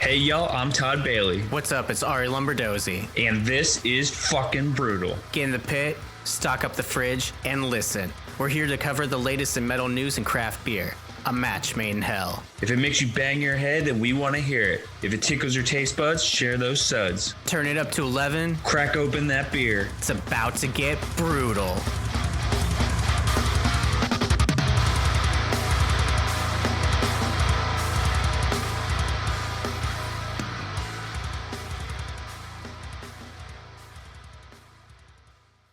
Hey y'all, I'm Todd Bailey. What's up? It's Arie Lumberdozy. And this is fucking brutal. Get in the pit, stock up the fridge, and listen. We're here to cover the latest in metal news and craft beer. A match made in hell. If it makes you bang your head, then we want to hear it. If it tickles your taste buds, share those suds. Turn it up to 11. Crack open that beer. It's about to get brutal.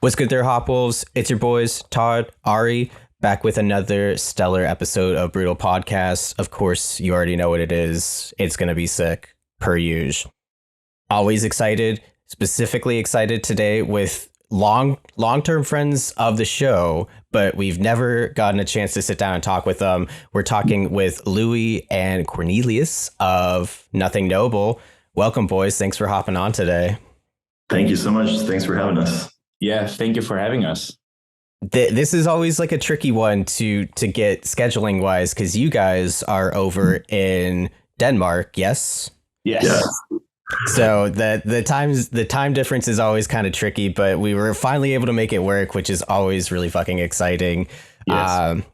What's good there, Hopwolves? It's your boys, Todd, Arie, back with another stellar episode of Brutal Podcast. Of course, you already know what it is. It's going to be sick, per usual. Always excited, specifically excited today with long-term friends of the show, but we've never gotten a chance to sit down and talk with them. We're talking with Lui and Cornelius of Nothing Noble. Welcome, boys. Thanks for hopping on today. Thank you so much. Thanks for having us. Yeah, thank you for having us. This is always like a tricky one to get scheduling wise, because you guys are over in Denmark, yes? Yes. Yeah. So the time difference is always kind of tricky, but we were finally able to make it work, which is always really fucking exciting. Yes.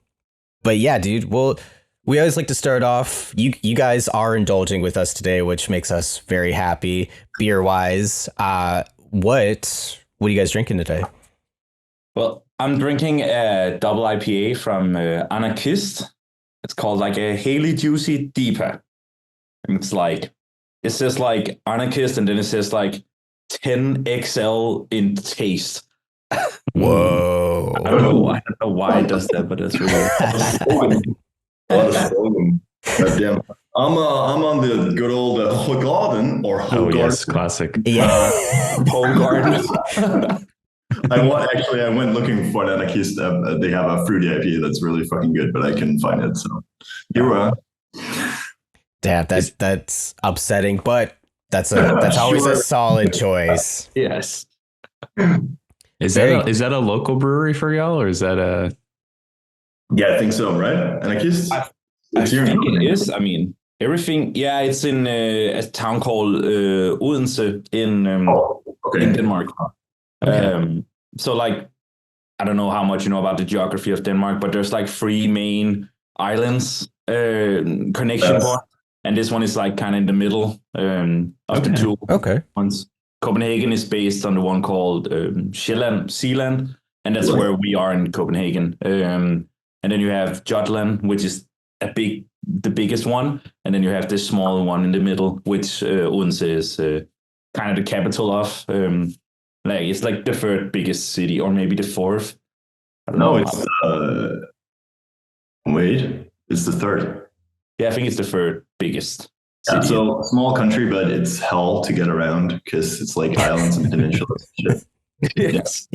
But yeah, dude, well, we always like to start off. You guys are indulging with us today, which makes us very happy. Beer wise, what are you guys drinking today? Well, I'm drinking a double IPA from ANARKIST. It's called like a Haley Juicy DIPA. And it says like ANARKIST, and then it says like 10XL in taste. Whoa. I don't know why it does that, but it's really Damn. I'm on the good old Hogaarden or Hogaarden. Oh yes, classic. Yeah. Hogaarden. I went looking for an ANARKIST. They have a fruity IPA that's really fucking good, but I couldn't find it. So here we are. Damn, that's upsetting, but that's always a solid choice. Yes. Is that a local brewery for y'all, or is that a? Yeah, I think so. Right, ANARKIST. I think it is. I mean, everything. Yeah, it's in a town called Odense in Denmark. Okay. So like, I don't know how much you know about the geography of Denmark, but there's like 3 main islands connection point, and this one is like kind of in the middle of the 2 ones. Copenhagen is based on the one called Sealand, and that's where we are in Copenhagen. And then you have Jutland, which is the biggest one, and then you have this small one in the middle, which Odense is kind of the capital of. It's like the 3rd biggest city, or maybe the 4th. I don't know. It's the 3rd. Yeah, I think it's the 3rd biggest Yeah, city. so small country, but it's hell to get around because it's like islands and peninsulas and shit. Yes.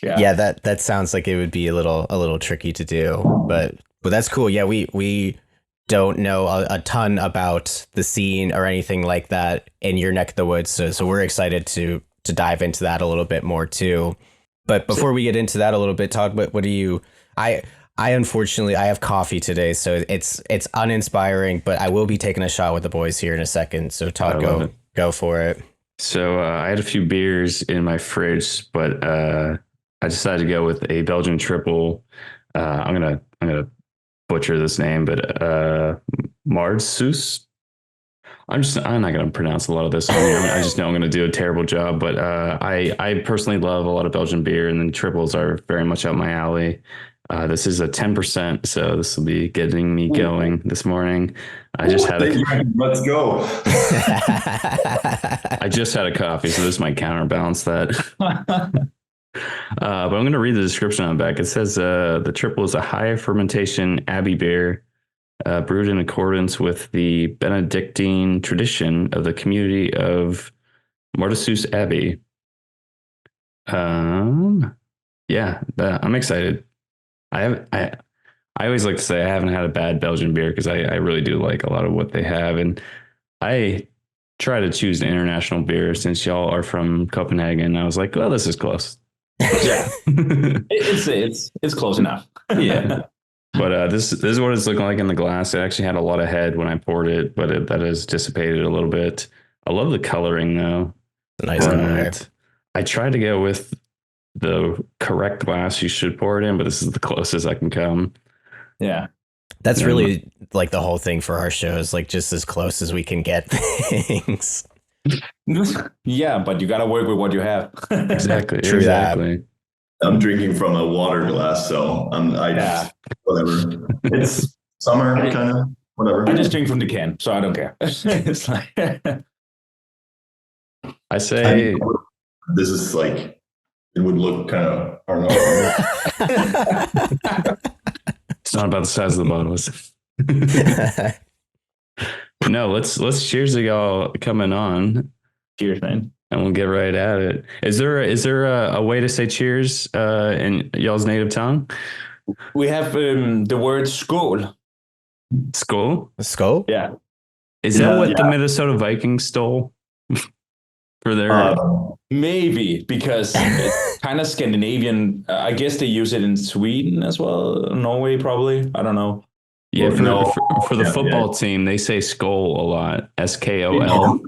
Yeah, that sounds like it would be a little tricky to do, but that's cool. Yeah, we don't know a ton about the scene or anything like that in your neck of the woods, so we're excited to dive into that a little bit more too. But before we get into that a little bit, Todd, what do you? I unfortunately I have coffee today, so it's uninspiring, but I will be taking a shot with the boys here in a second. So Todd, go for it. So I had a few beers in my fridge, but I decided to go with a Belgian triple. I'm gonna butcher this name, but Maredsos. I'm not going to pronounce a lot of this on here. I just know I'm going to do a terrible job, but I personally love a lot of Belgian beer, and then triples are very much up my alley. This is a 10%, so this will be getting me going this morning. Let's go. I just had a coffee, so this might counterbalance that. But I'm going to read the description on the back. It says the triple is a high fermentation Abbaye beer, brewed in accordance with the Benedictine tradition of the community of Maredsos Abbey. I'm excited. I always like to say I haven't had a bad Belgian beer because I really do like a lot of what they have, and I try to choose an international beer since y'all are from Copenhagen. I was like, well, this is close. Yeah, it's close enough. Yeah. But this is what it's looking like in the glass. It actually had a lot of head when I poured it, but that has dissipated a little bit. I love the coloring though. Nice color. I tried to go with the correct glass you should pour it in, but this is the closest I can come. Yeah. That's really like the whole thing for our shows, like just as close as we can get things. Yeah, but you got to work with what you have. Exactly. True exactly. I'm drinking from a water glass, so whatever. It's summer, kind of, whatever. I just drink from the can, so I don't care. It's like I say this is like, it would look kind of, I don't know. it's not about the size of the bottle. No, let's cheers to y'all coming on. Cheers, man. And we'll get right at it. Is there a way to say cheers in y'all's native tongue? We have the word skål. Skål? Skål? Yeah. Is that what the Minnesota Vikings stole for their? Maybe, because it's kind of Scandinavian. I guess they use it in Sweden as well. Norway, probably. I don't know. Yeah, for the football team, they say skål a lot. SKOL.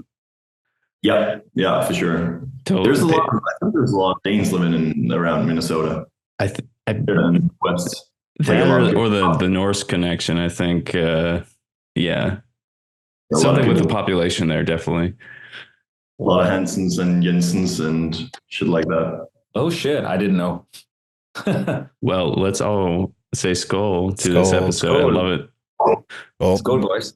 Yeah, for sure. Totally. There's a lot. I think there's a lot of Danes living around Minnesota. They're in the West. or the Norse connection. I think. Something with the population there, definitely. A lot of Hansens and Jensens and shit like that. Oh shit! I didn't know. Well, let's all say skål to this episode. Skål. I love it. Well, Skål, boys.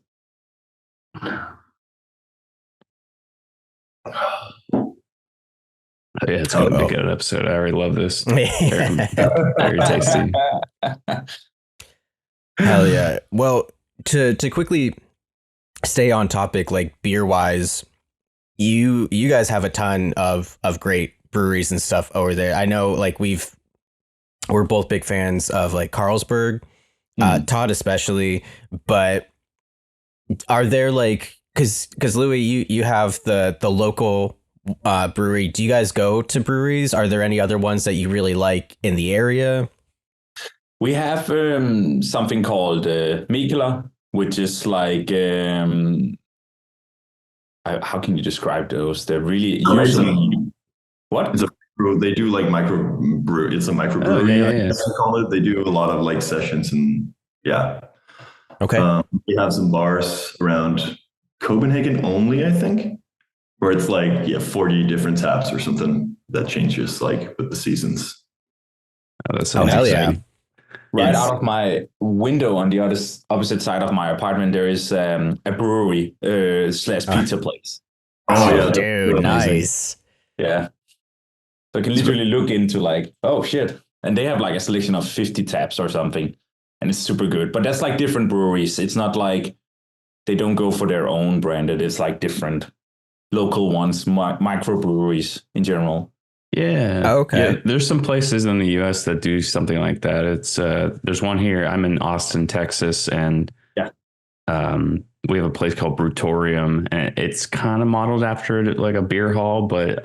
Yeah, it's going to be a good episode. I already love this. Very tasty. Hell yeah. Well, to quickly stay on topic, like beer wise, you guys have a ton of great breweries and stuff over there. I know like we're both big fans of like Carlsberg, Todd especially, but are there like, cause Louis, you have the local brewery. Do you guys go to breweries? Are there any other ones that you really like in the area? We have something called Mikkeller, which is like how can you describe those? They're really usually what? They do like microbrew. It's a microbrewery. Oh, yeah. I guess we call it. They do a lot of like sessions and yeah. Okay. We have some bars around Copenhagen only, I think, where it's like 40 different taps or something that changes like with the seasons. Oh, that sounds hell exciting. yeah. Right out of my window on the opposite side of my apartment, there is a brewery / pizza place. Oh, yeah, dude, nice. Yeah. So I can literally look into like, oh shit. And they have like a selection of 50 taps or something. And it's super good. But that's like different breweries. It's not like they don't go for their own branded. It's like different local ones, microbreweries in general. Yeah. Oh, okay. Yeah, there's some places in the US that do something like that. It's there's one here. I'm in Austin, Texas, and we have a place called Brutorium, and it's kind of modeled after like a beer hall, but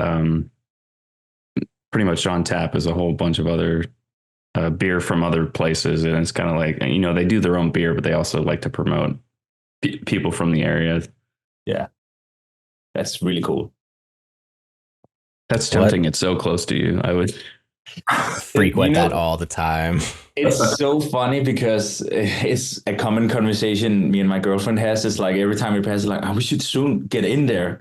pretty much on tap is a whole bunch of other beer from other places, and it's kind of like, you know, they do their own beer, but they also like to promote people from the area. Yeah, that's really cool. That's tempting. It's so close to you. I would frequent that all the time. It's so funny because it's a common conversation me and my girlfriend has. It's like every time we pass, like, oh, we should soon get in there.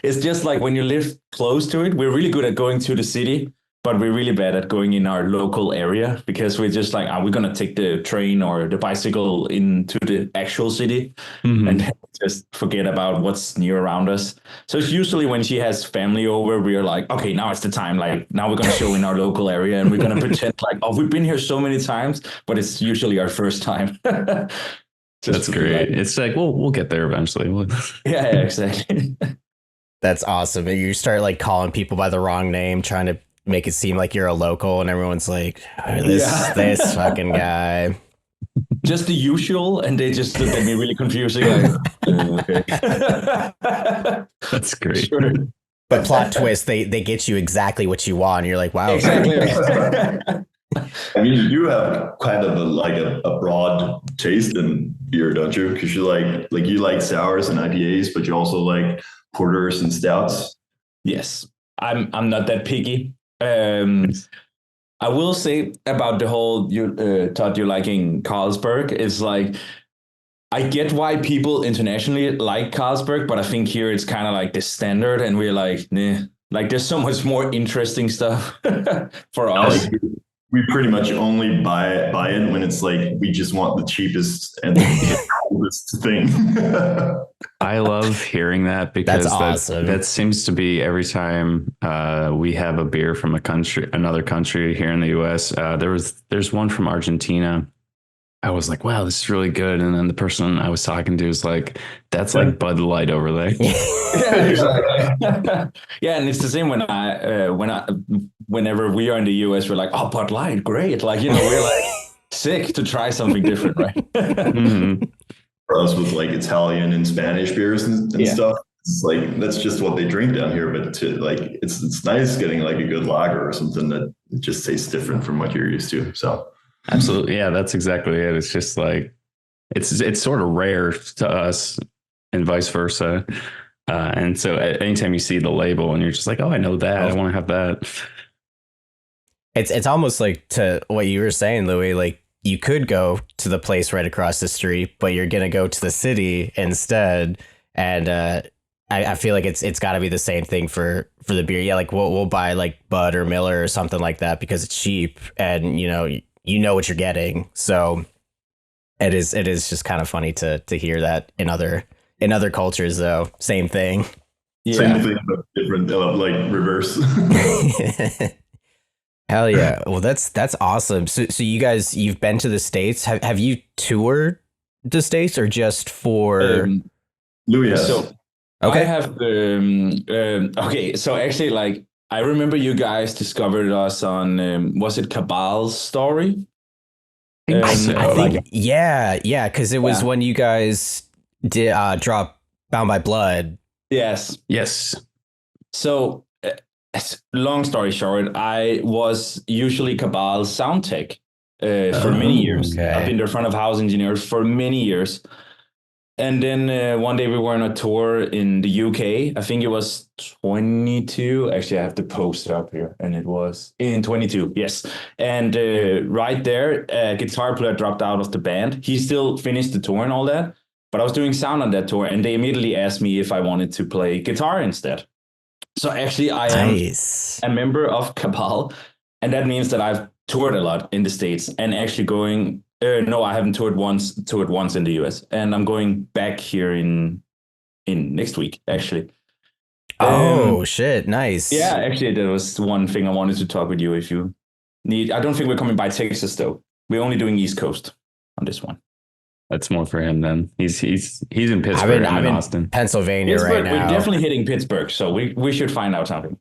It's just like when you live close to it, we're really good at going to the city, but we're really bad at going in our local area because we're just like, are we going to take the train or the bicycle into the actual city and just forget about what's near around us? So it's usually when she has family over, we're like, okay, now it's the time. Like now we're going to show in our local area and we're going to pretend like, oh, we've been here so many times, but it's usually our first time. That's great. It's like, we'll get there eventually. Yeah, exactly. That's awesome. And you start like calling people by the wrong name, trying to make it seem like you're a local, and everyone's like, oh, this fucking guy. Just the usual, and they just look at me really confusing. Like, okay. That's great. Sure. But plot twist, they get you exactly what you want. And you're like, wow. Exactly. I mean, you have kind of a broad taste in beer, don't you? Because you like sours and IPAs, but you also like porters and stouts. Yes, I'm not that picky. I will say about the whole Todd, you liking Carlsberg is like, I get why people internationally like Carlsberg, but I think here it's kind of like the standard, and we're like, nah. Like there's so much more interesting stuff for us. We pretty much only buy it when it's like we just want the cheapest and the coolest thing. I love hearing that because That's awesome. that seems to be every time we have a beer from another country here in the US. There's one from Argentina. I was like, wow, this is really good. And then the person I was talking to was like, that's like Bud Light over there. Yeah, exactly. Yeah, and it's the same whenever we are in the US, we're like, oh, Bud Light, great. Like, we're like sick to try something different, right? Mm-hmm. For us with like Italian and Spanish beers and stuff, it's like that's just what they drink down here. But it's nice getting like a good lager or something that just tastes different from what you're used to. So absolutely, yeah, that's exactly it. It's just like it's sort of rare to us, and vice versa. And so anytime you see the label and you're just like, oh, I know that, I want to have that. It's almost like to what you were saying, Louis, like you could go to the place right across the street, but you're going to go to the city instead. And I feel like it's got to be the same thing for the beer. Yeah, like we'll buy like Bud or Miller or something like that because it's cheap and, you know what you're getting. So it is just kind of funny to hear that in other cultures, though. Same thing. Yeah. Same thing, but different, like reverse. Hell yeah. Well, that's awesome. So you guys, you've been to the States. Have you toured the States or just for Louis? So okay. I have okay. So actually, like I remember you guys discovered us on was it Cabal's story? I think yeah, because it was when you guys did drop Bound by Blood. Yes. So long story short, I was usually Cabal's sound tech for many years. Okay. I've been their front of house engineer for many years. And then one day we were on a tour in the UK. I think it was 22. Actually, I have the poster up here, and it was in 22. Yes. And right there, a guitar player dropped out of the band. He still finished the tour and all that, but I was doing sound on that tour, and they immediately asked me if I wanted to play guitar instead. So actually, I am a member of Cabal, and that means that I've toured a lot in the States and actually going. No, I haven't toured once in the US, and I'm going back here in next week, actually. Oh, shit. Nice. Yeah, actually, there was one thing I wanted to talk with you if you need. I don't think we're coming by Texas, though. We're only doing East Coast on this one. That's more for him then. He's in Pittsburgh. I'm in Austin. Pennsylvania right now. We're definitely hitting Pittsburgh, so we should find out something.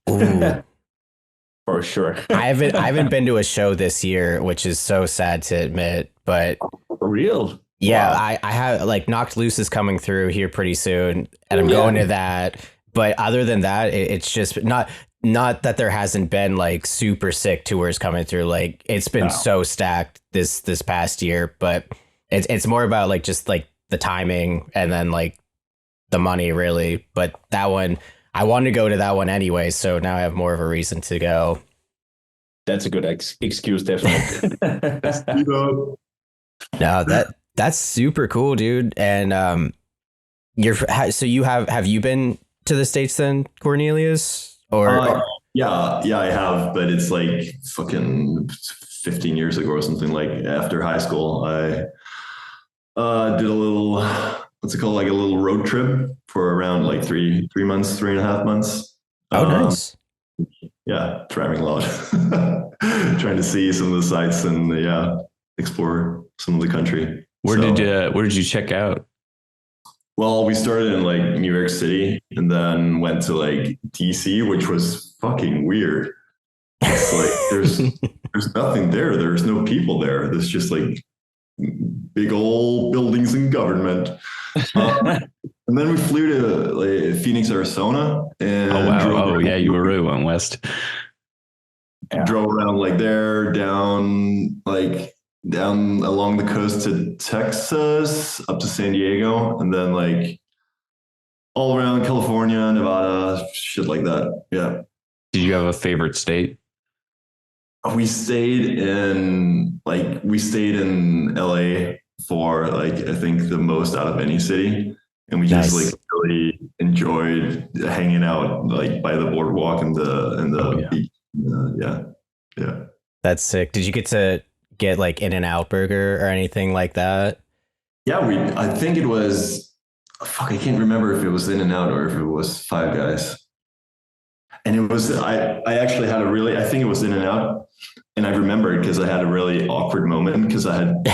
For sure. I haven't been to a show this year, which is so sad to admit, but for real. Yeah, wow. I have like Knocked Loose is coming through here pretty soon, and I'm going to that. But other than that, it's just not that there hasn't been like super sick tours coming through. Like it's been so stacked this past year, but it's more about like just like the timing and then like the money really. But that one, I wanted to go to that one anyway, so now I have more of a reason to go. That's a good excuse, definitely. No, that's super cool, dude. And have you been to the States then, Cornelius? Or yeah, I have, but it's like fucking 15 years ago or something. Like after high school, I did a little, what's it called, like a little road trip for around like 3.5 months. Oh, nice. Yeah, driving a lot, trying to see some of the sights and explore some of the country. Where did you check out? Well, we started in like New York City and then went to like DC, which was fucking weird. It's like there's nothing there. There's no people there. There's just like big old buildings and government. And then we flew to like Phoenix, Arizona. And oh wow! Oh yeah, you really went west. drove around like there, down along the coast to Texas, up to San Diego, and then like all around California, Nevada, shit like that. Yeah. Did you have a favorite state? We stayed in LA for like, I think the most out of any city. And we just like really enjoyed hanging out like by the boardwalk and the beach. Yeah. That's sick. Did you get to get like In-N-Out burger or anything like that? Yeah, I think it was, I can't remember if it was In-N-Out or if it was Five Guys. And it was, I actually had I think it was In-N-Out. And I remembered because I had a really awkward moment because I had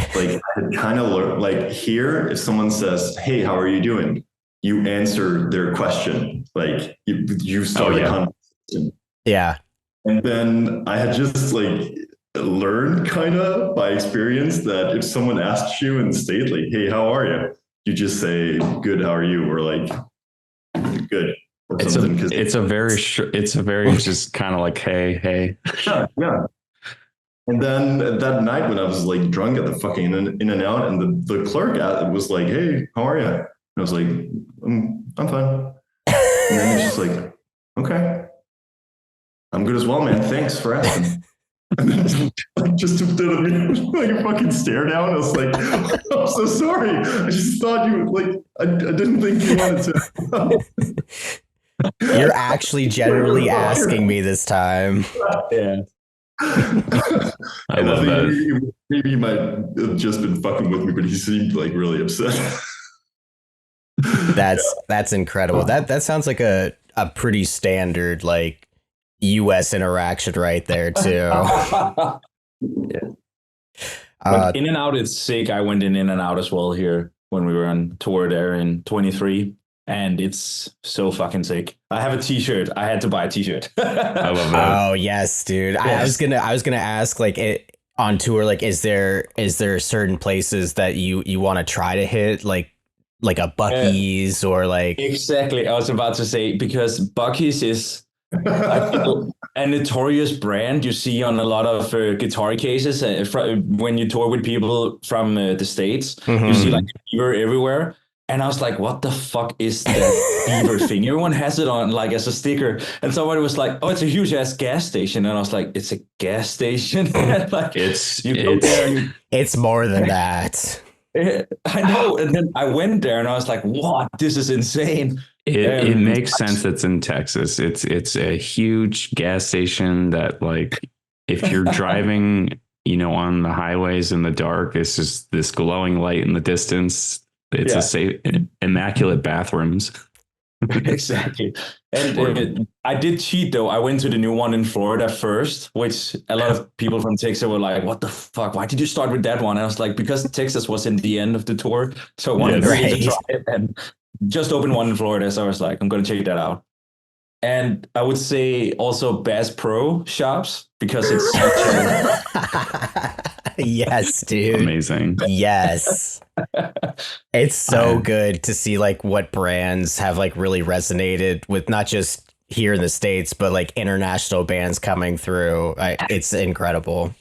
kind of learned, like here, if someone says, "Hey, how are you doing?" you answer their question. Like you start a conversation. Yeah. And then I had just like learned kind of by experience that if someone asks you in the state, like, "Hey, how are you?" you just say, "Good, how are you?" or like, "Good." Or it's a very just kind of like, hey. Yeah. And then that night when I was like drunk at the fucking In-N-Out, and the clerk was like, "Hey, how are you?" And I was like, I'm fine. And then he's just like, "Okay, I'm good as well, man. Thanks for asking." And then just like a fucking stare down. I was like, "I'm so sorry. I just thought you like, I didn't think you wanted to." You're actually generally asking me this time. Yeah. I love that. Maybe he might have just been fucking with me, but he seemed like really upset. That's incredible. That sounds like a pretty standard like US interaction right there too. Yeah. In-N-Out is sick. I went in In-N-Out as well here when we were on tour there in 23. And it's so fucking sick. I have a t-shirt. I had to buy a t-shirt. I love that. Oh yes, dude. Yes. I was gonna ask like on tour, like is there certain places that you want to try to hit like a Buc-ee's or like Exactly. I was about to say, because Buc-ee's is I feel a notorious brand you see on a lot of guitar cases when you tour with people from the States. Mm-hmm. You see like beaver everywhere. And I was like, what the fuck is that beaver thing? Everyone has it on like as a sticker. And somebody was like, "Oh, it's a huge ass gas station." And I was like, "It's a gas station?" Like it's more than that. I know. And then I went there and I was like, "What? This is insane." It makes sense that's in Texas. It's a huge gas station that like if you're driving, on the highways in the dark, it's just this glowing light in the distance. It's a safe, immaculate bathrooms. Exactly. And I did cheat though. I went to the new one in Florida first, which a lot of people from Texas were like, "What the fuck? Why did you start with that one?" And I was like, because Texas was in the end of the tour. So I wanted to try it and just opened one in Florida. So I was like, I'm going to check that out. And I would say also Bass Pro shops because it's such a... Yes, dude. Amazing. Yes. It's so good to see like what brands have like really resonated with not just here in the States, but like international bands coming through. It's incredible.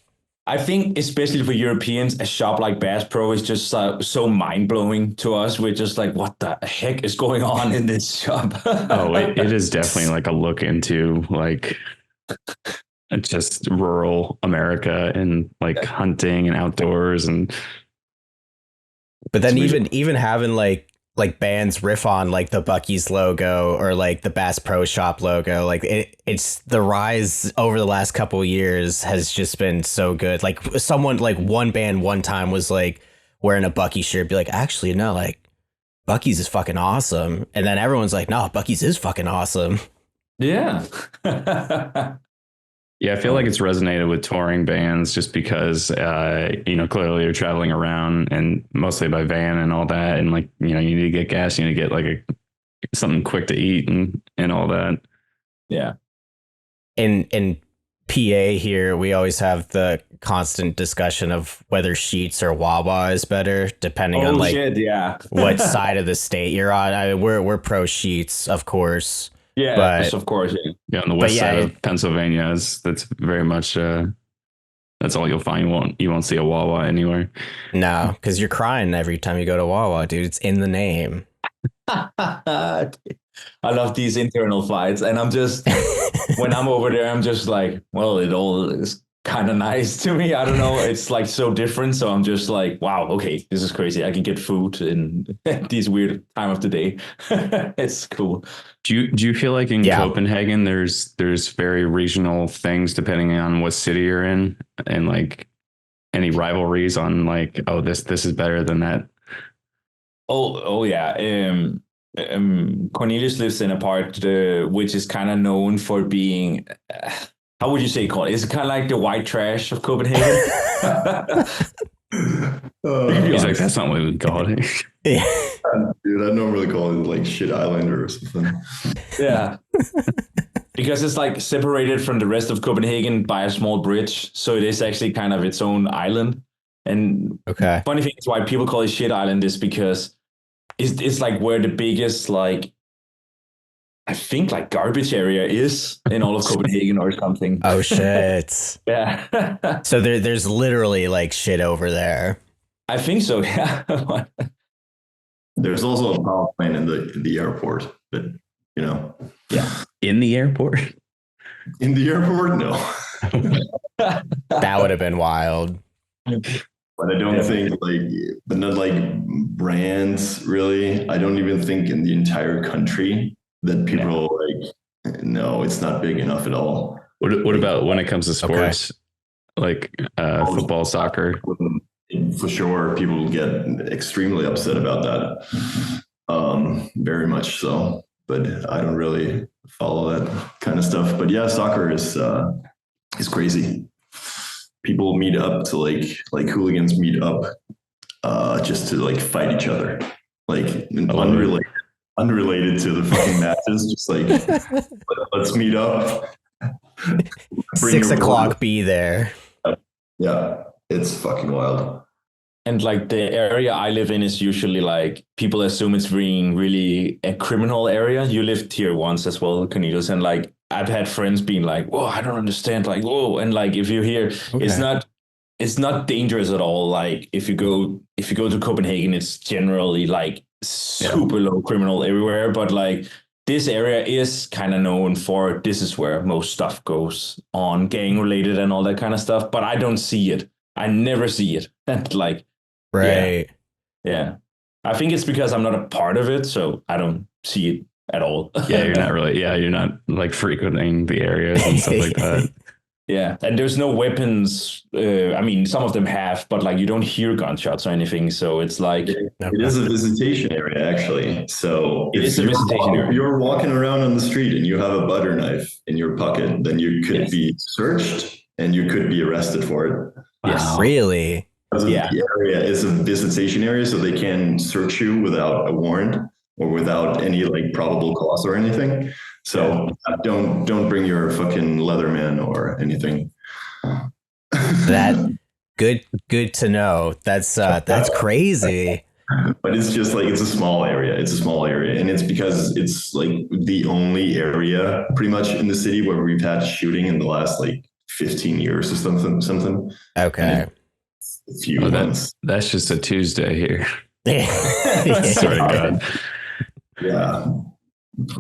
I think especially for Europeans, a shop like Bass Pro is just so mind-blowing to us. We're just like, what the heck is going on in this shop? It is definitely like a look into like just rural America and like hunting and outdoors. But then even having like bands riff on like the Buc-ee's logo or like the Bass Pro Shop logo, like it's the rise over the last couple of years has just been so good. Like someone like one band one time was like wearing a Buc-ee shirt, be like, actually no, like Buc-ee's is fucking awesome, and then everyone's like, no, Buc-ee's is fucking awesome. Yeah. Yeah, I feel like it's resonated with touring bands just because, clearly you're traveling around and mostly by van and all that. And like, you need to get gas, you need to get like something quick to eat and all that. Yeah. In PA here, we always have the constant discussion of whether Schiøtz or Wawa is better, depending on like what side of the state you're on. We're pro Schiøtz, of course. Yeah, but of course. Yeah. Yeah, on the west side of Pennsylvania, that's very much that's all you'll find. You won't see a Wawa anywhere. No, because you're crying every time you go to Wawa, dude. It's in the name. I love these internal fights, and I'm just when I'm over there, I'm just like, well, it all is kind of nice to me. I don't know, it's like so different. So I'm just like, wow, okay, this is crazy. I can get food in these weird time of the day. It's cool. Do you feel like in Copenhagen there's very regional things depending on what city you're in, and like any rivalries on like, oh, this is better than that? Oh yeah. Cornelius lives in a part which is kind of known for being, how would you say, called? Is it kind of like the white trash of Copenhagen? He's like, that's not what we would call it. Yeah. Dude, I normally call it like Shit Island or something. Yeah. Because it's like separated from the rest of Copenhagen by a small bridge. So it is actually kind of its own island. And funny thing is why people call it Shit Island is because it's like where the biggest, like, I think like garbage area is in all of Copenhagen or something. Oh shit. Yeah. So there's literally like shit over there. I think so, yeah. There's also a power plant in the airport, but you know. Yeah. In the airport? In the airport? No. That would have been wild. But I don't think but not like brands really. I don't even think in the entire country that people like, no, it's not big enough at all. What about when it comes to sports, like football, soccer? For sure, people get extremely upset about that. Very much so. But I don't really follow that kind of stuff. But yeah, soccer is crazy. People meet up to like hooligans meet up just to like fight each other, like unrelated to the fucking matches. Just like let's meet up. 6 o'clock, be there. Yeah, it's fucking wild. And like the area I live in is usually like people assume it's being really a criminal area. You lived here once as well, Cornelius, and like I've had friends being like, "Whoa, I don't understand." Like, "Whoa," and like if you're here, it's not dangerous at all. Like if you go to Copenhagen, it's generally like super low criminal everywhere. But like this area is kind of known for this is where most stuff goes on, gang related and all that kind of stuff. But I don't see it. I never see it. And like. Right. Yeah. I think it's because I'm not a part of it, so I don't see it at all. Yeah, you're not really. Yeah, you're not like frequenting the areas and stuff like that. Yeah, and there's no weapons. I mean, some of them have, but like you don't hear gunshots or anything. So it's like it is a visitation area, actually. So it is a visitation area. If you're walking around on the street and you have a butter knife in your pocket, then you could be searched and you could be arrested for it. Yes, really. Yeah, the area is a visitation area, so they can search you without a warrant or without any like probable cause or anything. So don't bring your fucking Leatherman or anything. That good to know. That's crazy. But it's just like it's a small area. It's a small area, and it's because it's like the only area pretty much in the city where we've had shooting in the last like 15 years or something. Okay. A few months. That's just a Tuesday here. Sorry, God. Yeah.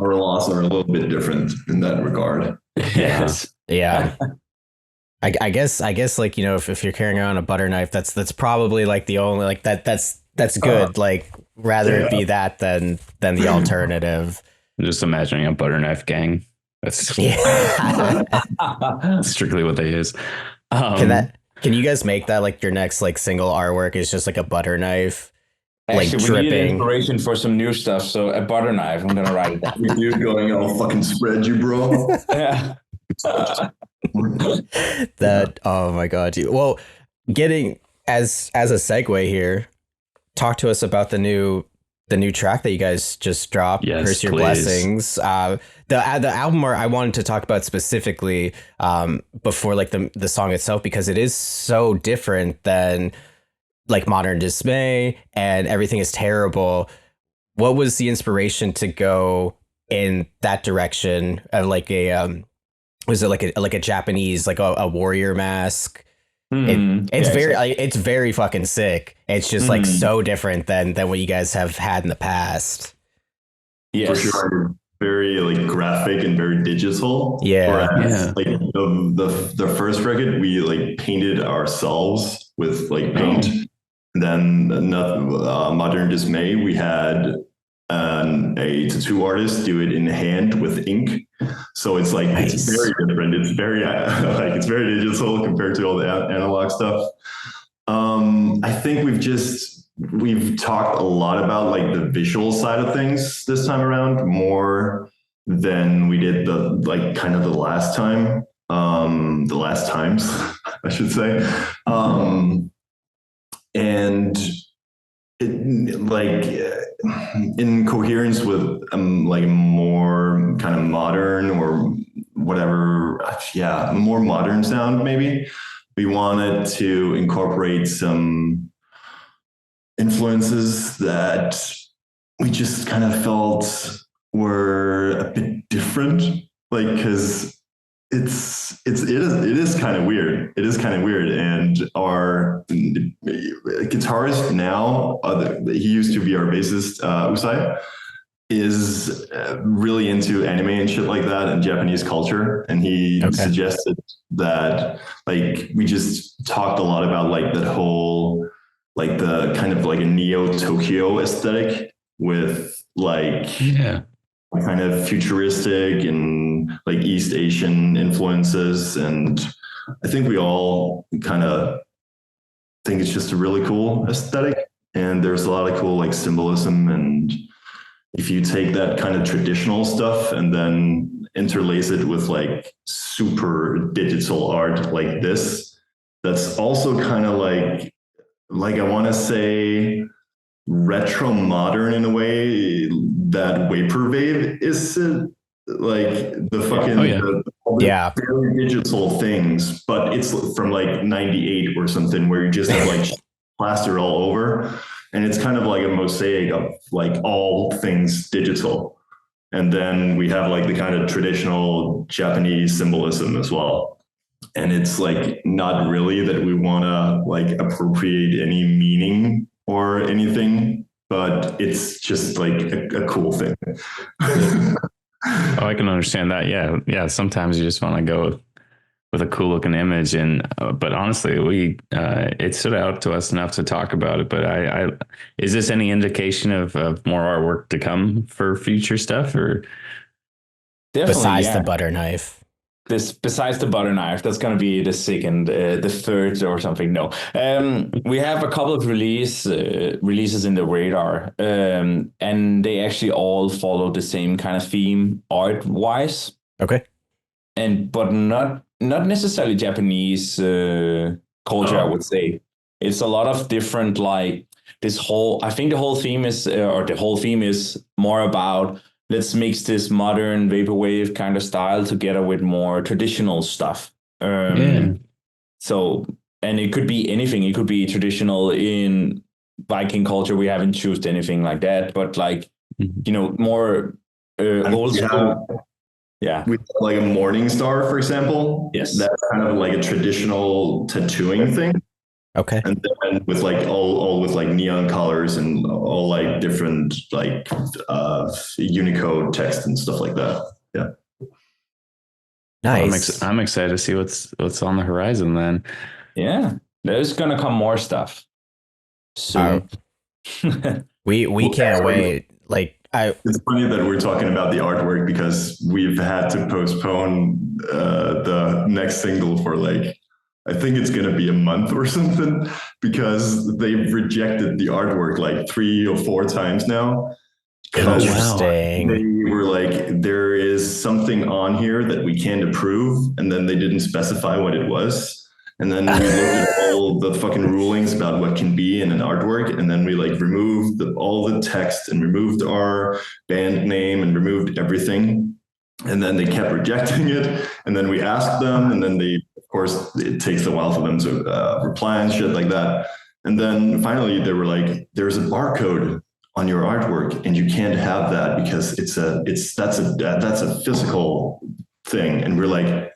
Our laws are a little bit different in that regard. Yes. Yeah. I guess like, you know, if you're carrying around a butter knife, that's probably like the only like that's good. Like rather it be that than the alternative. I'm just imagining a butter knife gang. That's strictly what they is. Can you guys make that like your next like single artwork is just like a butter knife, like actually, dripping? We need inspiration for some new stuff, so a butter knife. I'm gonna write it down. You're going, I'll fucking spread you, bro. Yeah. That, oh my god, dude. Well, getting as a segue here, talk to us about the new track that you guys just dropped. Yes, Curse Your please. Blessings. The album I wanted to talk about specifically before like the song itself, because it is so different than like Modern Dismay and Everything Is Terrible. What was the inspiration to go in that direction of like a was it like a Japanese like a warrior mask. It's very fucking sick. It's just like so different than what you guys have had in the past. Yes. For sure. Very like graphic and very digital. Yeah. Whereas, like the first record we like painted ourselves with like paint. Then Modern Dismay, we had a tattoo artist do it in hand with ink. So it's like It's very different. It's very like it's very digital compared to all the analog stuff. I think we've talked a lot about like the visual side of things this time around more than we did the last time. The last times, I should say. And it, like in coherence with like more kind of modern or whatever, more modern sound, maybe we wanted to incorporate some influences that we just kind of felt were a bit different, like because it is kind of weird. It is kind of weird. And our guitarist now, he used to be our bassist, Usai, is really into anime and shit like that and Japanese culture. And he suggested that like we just talked a lot about like that whole like the kind of like a Neo Tokyo aesthetic with like kind of futuristic and like East Asian influences. And I think we all kind of think it's just a really cool aesthetic. And there's a lot of cool like symbolism. And if you take that kind of traditional stuff and then interlace it with like super digital art like this, that's also kind of like I want to say retro modern in a way that Vaporwave is, like the fucking very digital things, but it's from like 98 or something where you just have like plaster all over, and it's kind of like a mosaic of like all things digital. And then we have like the kind of traditional Japanese symbolism as well. And it's like not really that we want to like appropriate any meaning or anything, but it's just like a cool thing. I can understand that. Yeah. Sometimes you just want to go with a cool looking image, and but honestly, it stood out to us enough to talk about it. But I is this any indication of more artwork to come for future stuff, or besides the butter knife? Besides the butter knife, that's going to be the second, the third or something. No, we have a couple of releases in the radar, and they actually all follow the same kind of theme art wise. Okay, but not necessarily Japanese culture. I would say it's a lot of different like this whole. I think the whole theme is more about, let's mix this modern vaporwave kind of style together with more traditional stuff. So, and it could be anything. It could be traditional in Viking culture. We haven't chosen anything like that, but like, more old school. Yeah. We have like a morning star, for example. Yes. That's kind of like a traditional tattooing thing. Okay. And then with like all with like neon colors and all like different like Unicode text and stuff like that. Yeah. Nice. I'm excited to see what's on the horizon then. Yeah. There's gonna come more stuff soon. We can't wait. Like it's funny that we're talking about the artwork because we've had to postpone the next single for like, I think it's going to be a month or something, because they've rejected the artwork like 3 or 4 times now. Interesting. They were like, there is something on here that we can't approve. And then they didn't specify what it was. And then we looked at all the fucking rulings about what can be in an artwork. And then we like removed all the text and removed our band name and removed everything. And then they kept rejecting it. And then we asked them, and then of course, it takes a while for them to reply and shit like that. And then finally they were like, there's a barcode on your artwork, and you can't have that because that's a physical thing. And we're like,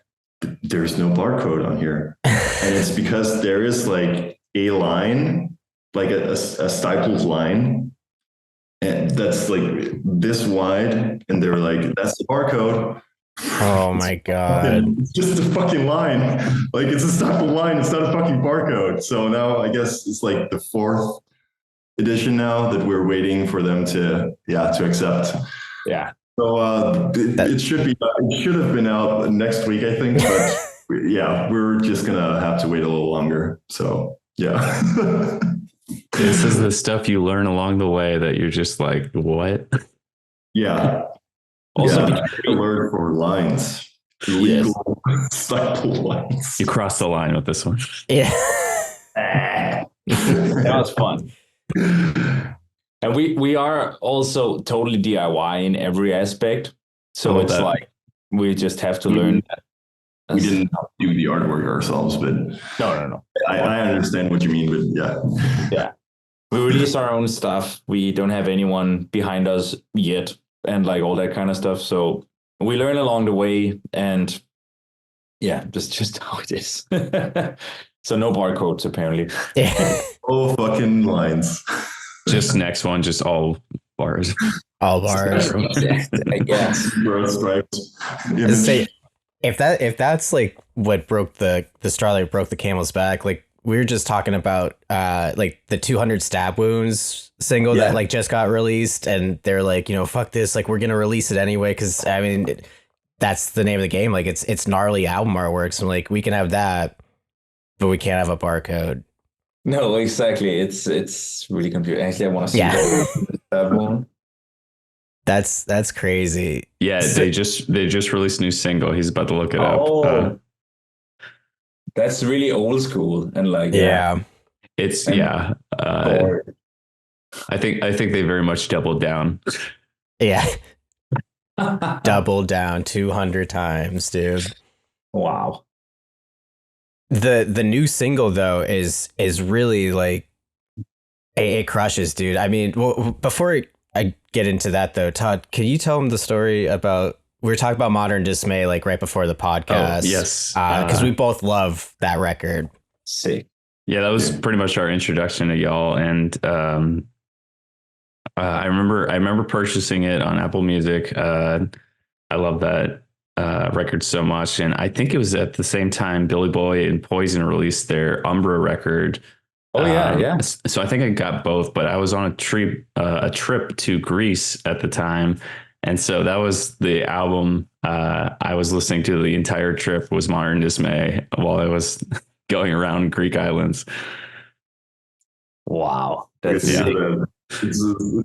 there's no barcode on here. And it's because there is like a line, like a stippled line, and that's like this wide, and they're like, that's the barcode. Oh my God. It's just a fucking line. Like, it's a stippled line, it's not a fucking barcode. So now I guess it's like the 4th edition now that we're waiting for them to accept. Yeah. So it should have been out next week, I think, but yeah, we're just gonna have to wait a little longer. So yeah. This is the stuff you learn along the way that you're just like, what? Yeah. Also, alert for lines. Illegal stipple lines. You crossed the line with this one. Yeah. That was fun. And we are also totally DIY in every aspect. So it's like we just have to learn that. We didn't do the artwork ourselves, but no. I understand what you mean, but yeah. Yeah. We release our own stuff. We don't have anyone behind us yet, and like all that kind of stuff. So we learn along the way, and yeah, just how it is. So no barcodes apparently. Oh, fucking lines. Just next one, just all bars. All bars. I guess. Bro stripes. Say, if that's like what broke the straw that broke the camel's back, like we were just talking about like the 200 stab wounds single that like just got released, and they're like, fuck this, like we're gonna release it anyway because I mean that's the name of the game. Like it's gnarly album artwork, so like we can have that, but we can't have a barcode. No, exactly. It's really confusing. Actually, I want to see that one. That's crazy. Yeah, they just released a new single. He's about to look it up. That's really old school, and like it's I think they very much doubled down. Yeah. Doubled down 200 times, dude. Wow. The new single though is really like it crushes, dude. I mean, well, before I get into that though, Todd, can you tell them the story about, we were talking about Modern Dismay like right before the podcast. Oh, yes. Because we both love that record. Sick. Yeah, that was pretty much our introduction to y'all, and I remember purchasing it on Apple Music. I love that record so much, and I think it was at the same time Billy Boy and Poison released their Umbra record. Oh yeah. So I think I got both, but I was on a trip to Greece at the time, and so that was the album I was listening to the entire trip was Modern Dismay while I was going around Greek islands. Wow, that's it's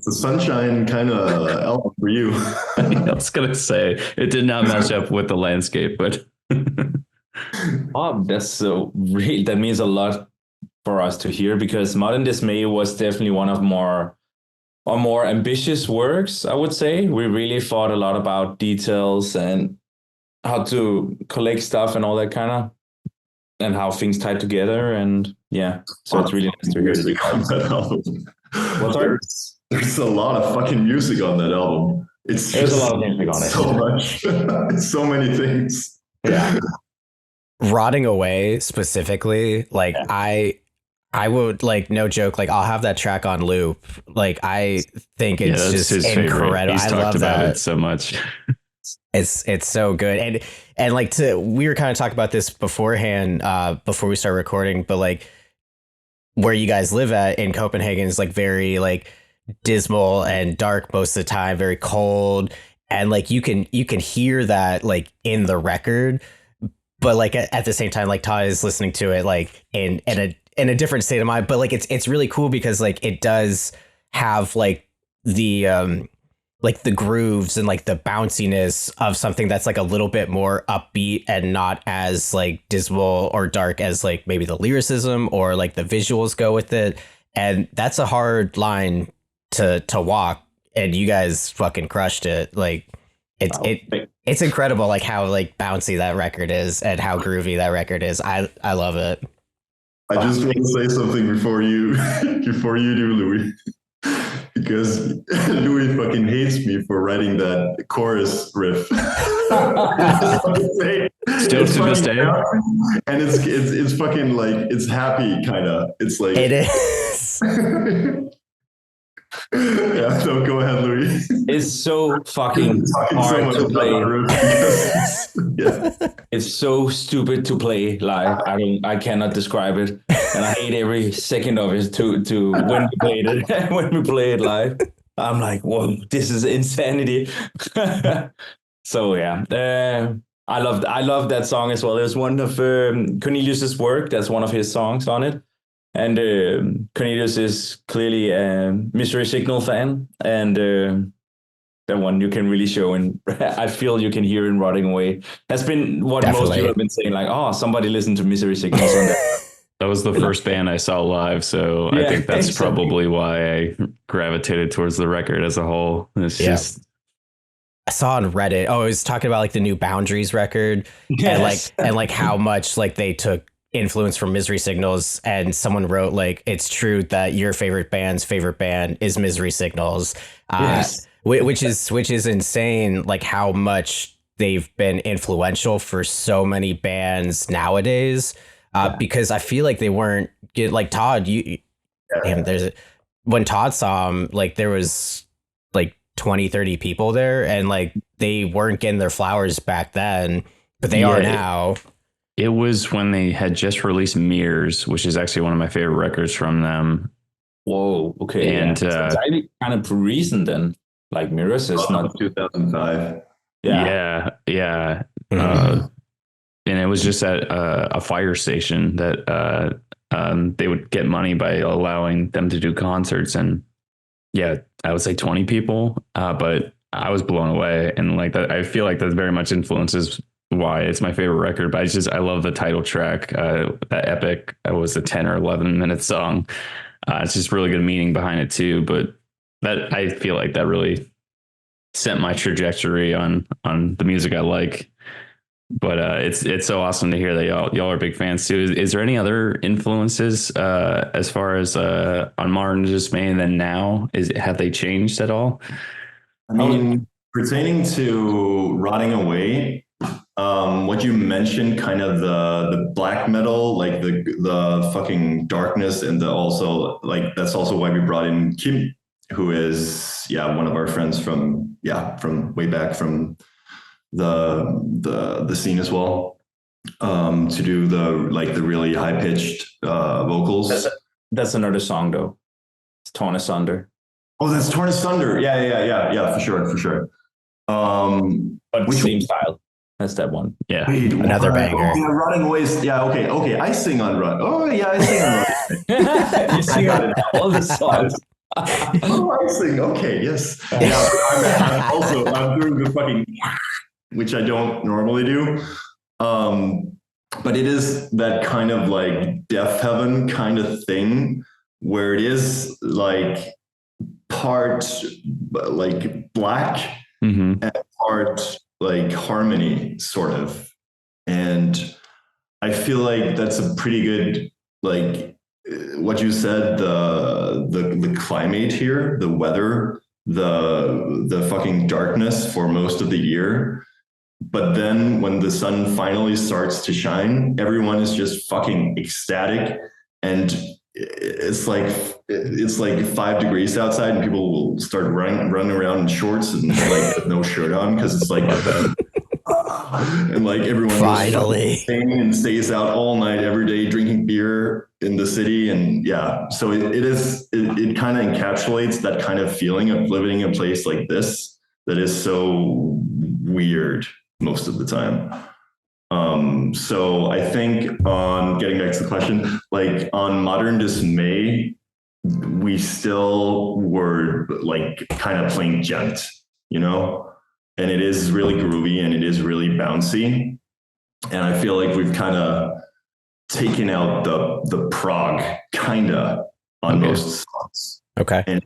a sunshine kind of album for you. I was gonna say it did not match up with the landscape, but that's so real. That means a lot for us to hear, because Modern Dismay was definitely one of more ambitious works, I would say. We really thought a lot about details and how to collect stuff and all that kind of, and how things tied together. And yeah, so it's really nice to hear that album. There's a lot of fucking music on that album. There's a lot of music on it. So much. It's so many things. Yeah. Rotting Away specifically, like I would, like, no joke, like I'll have that track on loop. Like I think it's just incredible. He's talked about it so much. It's so good. And like we were kind of talking about this beforehand, before we start recording, but like where you guys live at in Copenhagen is like very like dismal and dark most of the time, very cold. And like you can hear that like in the record, but like at the same time, like Todd is listening to it like in a different state of mind. But like it's really cool because like it does have like the grooves and like the bounciness of something that's like a little bit more upbeat and not as like dismal or dark as like maybe the lyricism or like the visuals go with it. And that's a hard line to walk, and you guys fucking crushed it. Like it's incredible like how like bouncy that record is and how groovy that record is. I love it. I just want to say something before you do, Louis. because Louis fucking hates me for writing that chorus riff. Still to this day. And it's fucking like, it's happy kind of. It's like It is. Yeah, so go ahead, Louis. It's so fucking hard to play. Yeah. It's so stupid to play live. I cannot describe it, and I hate every second of it. To when we played it, when we play it live, I'm like, whoa, this is insanity. So yeah, I love that song as well. It's one of Cornelius's work. That's one of his songs on it. And Cornelius is clearly a Mystery Signal fan, and that one you can really show, and I feel you can hear in Rotting Away. That's been what most people have been saying, like, oh, somebody listened to Mystery Signals on that. That was the first band I saw live, so I think that's probably why I gravitated towards the record as a whole. It's just... I saw on Reddit, it was talking about like the new Boundaries record, and like how much like they took influence from Misery Signals, and someone wrote like, it's true that your favorite band's favorite band is Misery Signals, which is insane, like how much they've been influential for so many bands nowadays, because I feel like they weren't like Todd, when Todd saw him, like there was like 20-30 people there, and like they weren't getting their flowers back then, but they are now. It was when they had just released Mirrors, which is actually one of my favorite records from them. Whoa, okay. And so it's actually kind of recent then. Like Mirrors is not 2005. Yeah. And it was just at a fire station that they would get money by allowing them to do concerts. And yeah, I would say 20 people, but I was blown away. And like that, I feel like that very much influences why it's my favorite record. But I love the title track, that epic. It was a 10 or 11 minute song. It's just really good meaning behind it too. But that, I feel like that really set my trajectory on the music I like. But it's so awesome to hear that y'all are big fans too. Is there any other influences as far as on Modern Dismay and then now? Have they changed at all? I mean, pertaining to Rotting Away, what you mentioned, kind of the black metal, like the fucking darkness, and also like that's also why we brought in Kim, who is one of our friends from way back from the scene as well, to do the really high pitched vocals. That's another song though. It's Torn Asunder. Oh, that's Torn Asunder. Yeah, for sure. But same style. That's that one. Yeah. Wait, another banger. Oh, yeah, Rotting Ways. Yeah, okay. I sing on Rot. Oh, yeah, I sing on Rot. You sing on all the songs. Oh, I sing. Okay, yes. Yeah, I'm doing the fucking, which I don't normally do. But it is that kind of like Death Heaven kind of thing where it is like part like black and part like harmony sort of. And I feel like that's a pretty good, like what you said, the climate here, the weather, the fucking darkness for most of the year. But then when the sun finally starts to shine, everyone is just fucking ecstatic. And it's like 5 degrees outside and people will start running around in shorts and like with no shirt on, because it's like and like everyone finally and stays out all night every day drinking beer in the city. And so it kind of encapsulates that kind of feeling of living in a place like this that is so weird most of the time. So I think on getting back to the question, like on Modern Dismay, we still were like kind of playing gent, and it is really groovy and it is really bouncy. And I feel like we've kind of taken out the prog kind of on most songs. Okay. And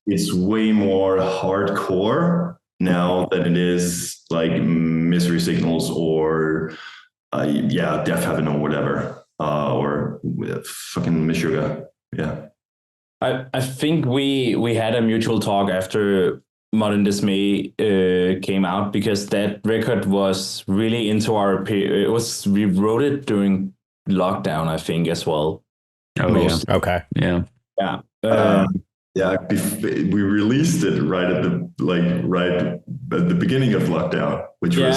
it's way more hardcore now than it is like Misery Signals or Death Heaven or whatever, or fucking Meshuggah. Yeah. I think we had a mutual talk after Modern Dismay came out, because that record was really into our we wrote it during lockdown, I think, as well. Oh Most. Yeah. Okay. Yeah. Yeah. We released it right at the beginning of lockdown, which was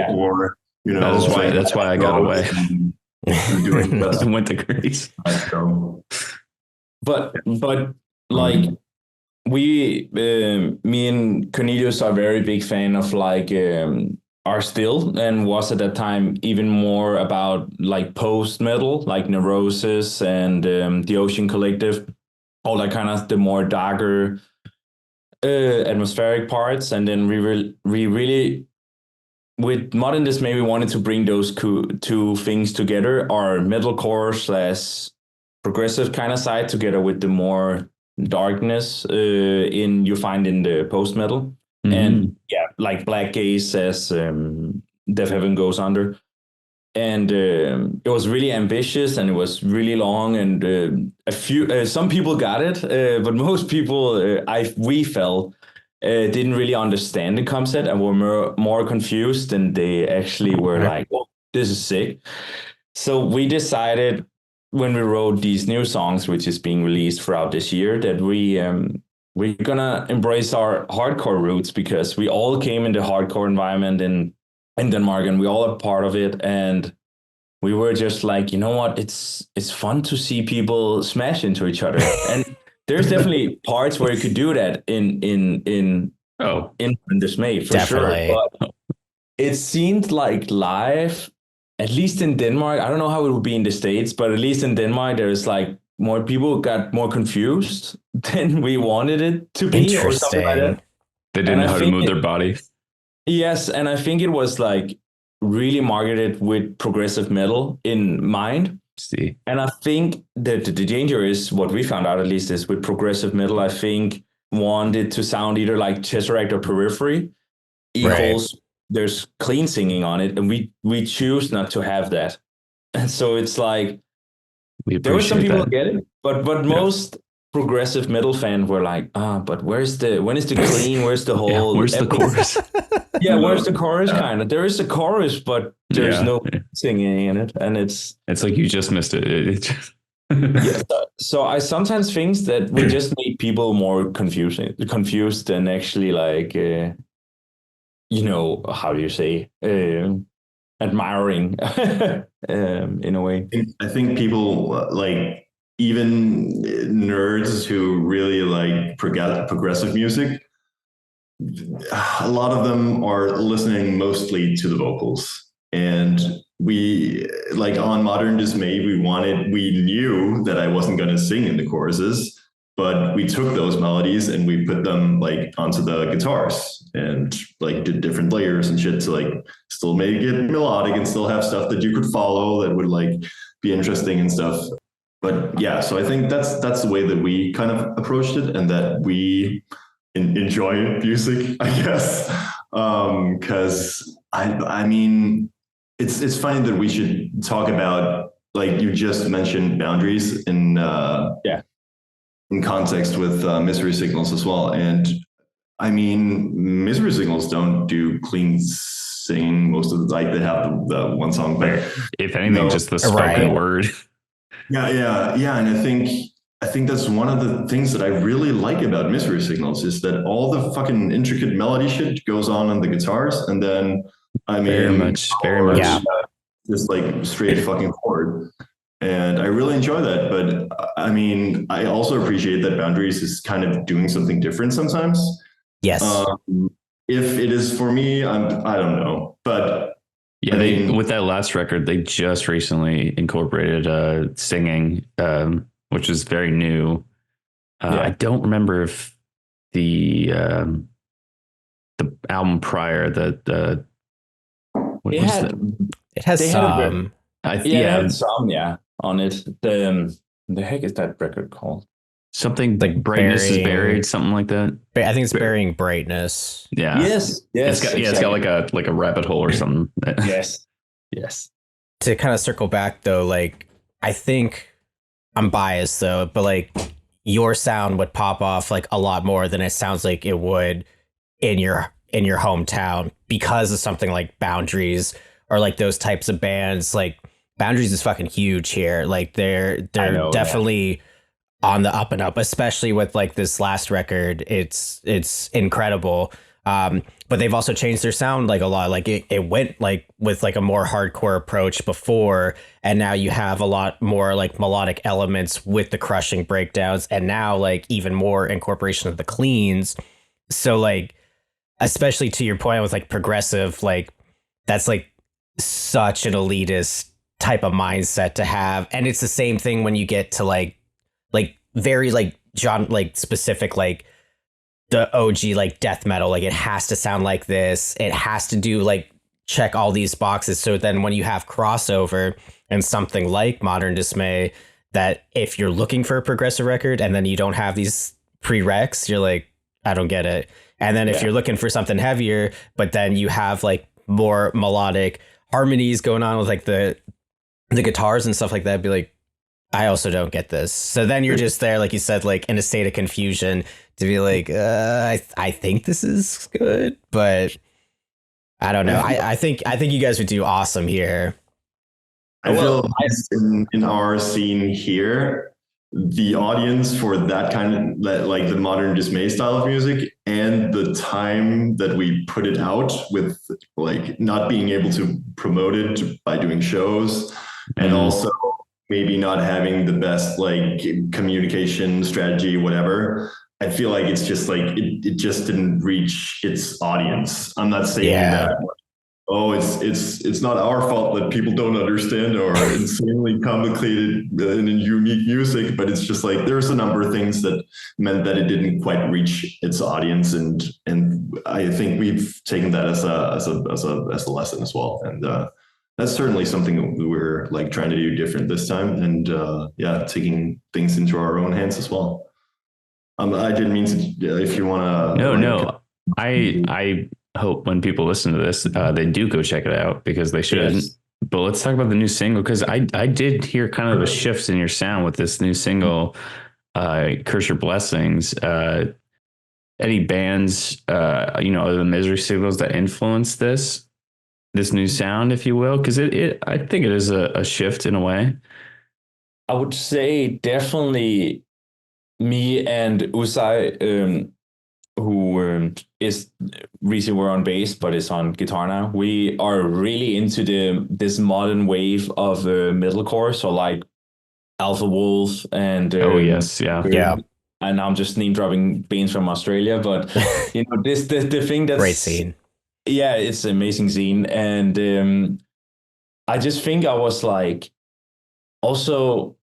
or That's why I got away. Doing I went to Greece. But like me and Cornelius are very big fan of like are still, and was at that time even more about like post metal, like Neurosis and the Ocean Collective, all that kind of the more darker atmospheric parts. And then we really with Modern Dismay, we wanted to bring those two things together, our metalcore / progressive kind of side, together with the more darkness you find in the post metal. Mm-hmm. And like Black Gaze, as Death Heaven Goes Under. And it was really ambitious, and it was really long, and some people got it, but most people we felt didn't really understand the concept and were more confused, and they actually were like, "Oh, this is sick." So we decided, when we wrote these new songs, which is being released throughout this year, that we're gonna embrace our hardcore roots, because we all came in the hardcore environment in Denmark, and we all are part of it. And we were just like, you know what, it's fun to see people smash into each other. And there's definitely parts where you could do that in Dismay, for definitely. sure. But it seemed like live, at least in Denmark, I don't know how it would be in the States, but at least in Denmark, there's like more people got more confused than we wanted it to be, or something like that. They didn't know how to move their body. Yes, and I think it was like really marketed with progressive metal in mind. See, and I think that the danger is, what we found out at least, is with progressive metal, I think wanted to sound either like Tesseract or Periphery equals there's clean singing on it, and we choose not to have that. And so it's like there were some people who get it, but most progressive metal fans were like, but when is the clean? Where's the whole? Where's the chorus? Where's the chorus? Kind of. There is a chorus, but there's no singing in it, and it's like you just missed it. So I sometimes think that we just made people more confused than actually like, how do you say, admiring in a way. I think people like, even nerds who really like progressive music, a lot of them are listening mostly to the vocals. And we, like on Modern Dismay, we knew that I wasn't going to sing in the choruses, but we took those melodies and we put them like onto the guitars and like did different layers and shit to like still make it melodic and still have stuff that you could follow that would like be interesting and stuff. But yeah, so I think that's the way that we kind of approached it, and that we enjoy music, I guess. Because I mean, it's funny that we should talk about, like you just mentioned, boundaries in context with Misery Signals as well. And I mean, Misery Signals don't do clean singing most of the time. They have the one song, but if anything, just the spoken word. Yeah. And I think that's one of the things that I really like about Misery Signals, is that all the fucking intricate melody shit goes on the guitars, and then very much, just like straight fucking chord. And I really enjoy that. But I mean, I also appreciate that Boundaries is kind of doing something different sometimes. Yes. If it is for me, I don't know, but. Yeah, with that last record, they just recently incorporated singing, which is very new. I don't remember if the album prior that it has some. It had some on it. The heck is that record called? Something like Brightness is Buried, something like that. I think it's Burying Brightness. Yeah. Yes. It's got like a rabbit hole or something. Yes. To kind of circle back though, like I think I'm biased though, but like your sound would pop off like a lot more than it sounds like it would in your hometown because of something like Boundaries or like those types of bands. Like Boundaries is fucking huge here. Like they're definitely on the up and up, especially with like this last record. It's incredible. But they've also changed their sound like a lot. Like it went like with like a more hardcore approach before, and now you have a lot more like melodic elements with the crushing breakdowns, and now like even more incorporation of the cleans. So like, especially to your point with like progressive, like that's like such an elitist type of mindset to have. And it's the same thing when you get to like very like genre, like specific, like the OG like death metal, like it has to sound like this. It has to do like check all these boxes. So then when you have crossover and something like Modern Dismay, that if you're looking for a progressive record and then you don't have these prereqs, you're like, I don't get it. And then if you're looking for something heavier, but then you have like more melodic harmonies going on with like the guitars and stuff like that, be like, I also don't get this. So then you're just there, like you said, like in a state of confusion to be like, I think this is good, but I don't know. I think you guys would do awesome here. I feel in our scene here, the audience for that kind of like the modern Dismay style of music and the time that we put it out with like not being able to promote it by doing shows and also maybe not having the best like communication strategy, whatever. I feel like it's just like it just didn't reach its audience. I'm not saying that, oh, it's not our fault that people don't understand or insanely complicated and unique music, but it's just like there's a number of things that meant that it didn't quite reach its audience, and I think we've taken that as a lesson as well, and that's certainly something we were like trying to do different this time, and taking things into our own hands as well. I didn't mean to. If you want to, no. I hope when people listen to this, they do go check it out because they should. Yes. But let's talk about the new single, because I did hear kind of a shift in your sound with this new single, "Curse Your Blessings." Any bands, other than Misery Signals that influenced this new sound, if you will? Because I think it is a shift in a way. I would say definitely me and Usai, who is recently we're on bass, but is on guitar now. We are really into this modern wave of metalcore. So like Alpha Wolf and and I'm just name dropping bands from Australia, but the thing that's great scene. Yeah, it's an amazing scene, and I just think I was like, also,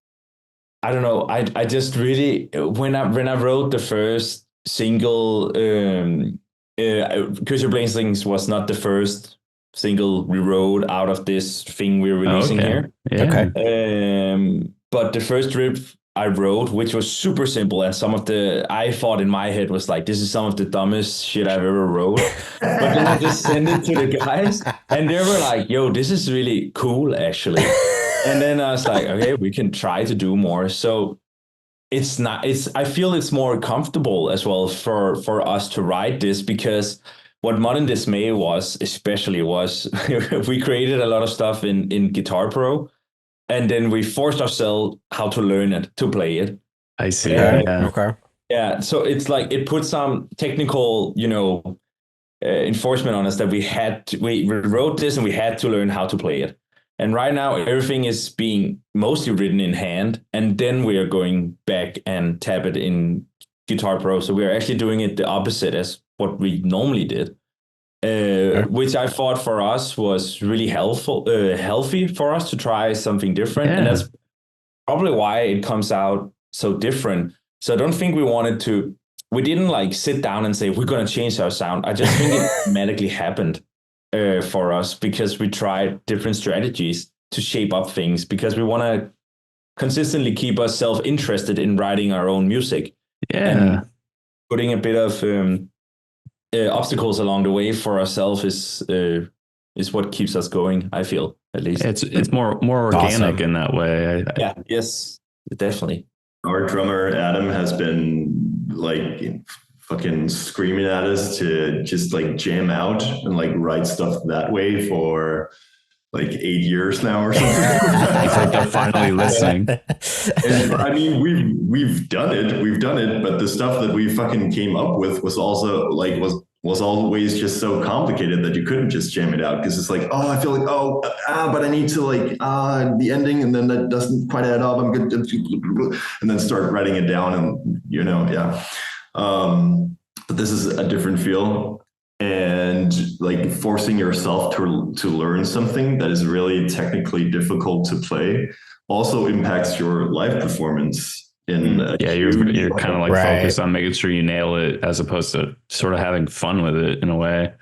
I don't know, I just really when I wrote the first single, Curse Your Blessings was not the first single we wrote out of this thing we're releasing here. Yeah. Okay. But the first riff I wrote, which was super simple, and I thought in my head was like, this is some of the dumbest shit I've ever wrote. But then I just sent it to the guys, and they were like, yo, this is really cool, actually. And then I was like, okay, we can try to do more. So I feel it's more comfortable as well for us to write this, because what Modern Dismay was we created a lot of stuff in Guitar Pro, and then we forced ourselves how to learn it, to play it. I see. Okay. Yeah. So it's like it put some technical, enforcement on us that we wrote this and we had to learn how to play it. And right now everything is being mostly written in hand, and then we are going back and tap it in Guitar Pro. So we are actually doing it the opposite as what we normally did. Which I thought for us was really healthy for us to try something different. Yeah. And that's probably why it comes out so different. So I don't think we didn't like sit down and say, we're going to change our sound. I just think it automatically happened for us, because we tried different strategies to shape up things, because we want to consistently keep ourselves interested in writing our own music. Yeah. And putting a bit of obstacles along the way for ourselves is what keeps us going, I feel, at least. It's more organic in that way. Yeah. Yes. definitely. Our drummer Adam has been like fucking screaming at us to just like jam out and like write stuff that way for like 8 years now or something. It's like they're finally listening. And, I mean, we've done it, but the stuff that we fucking came up with was also like was always just so complicated that you couldn't just jam it out, because it's like, oh, I feel like, but I need to like the ending, and then that doesn't quite add up. I'm good, and then start writing it down, and yeah. But this is a different feel. And like forcing yourself to learn something that is really technically difficult to play also impacts your live performance. You're kind of like focused on making sure you nail it, as opposed to sort of having fun with it in a way.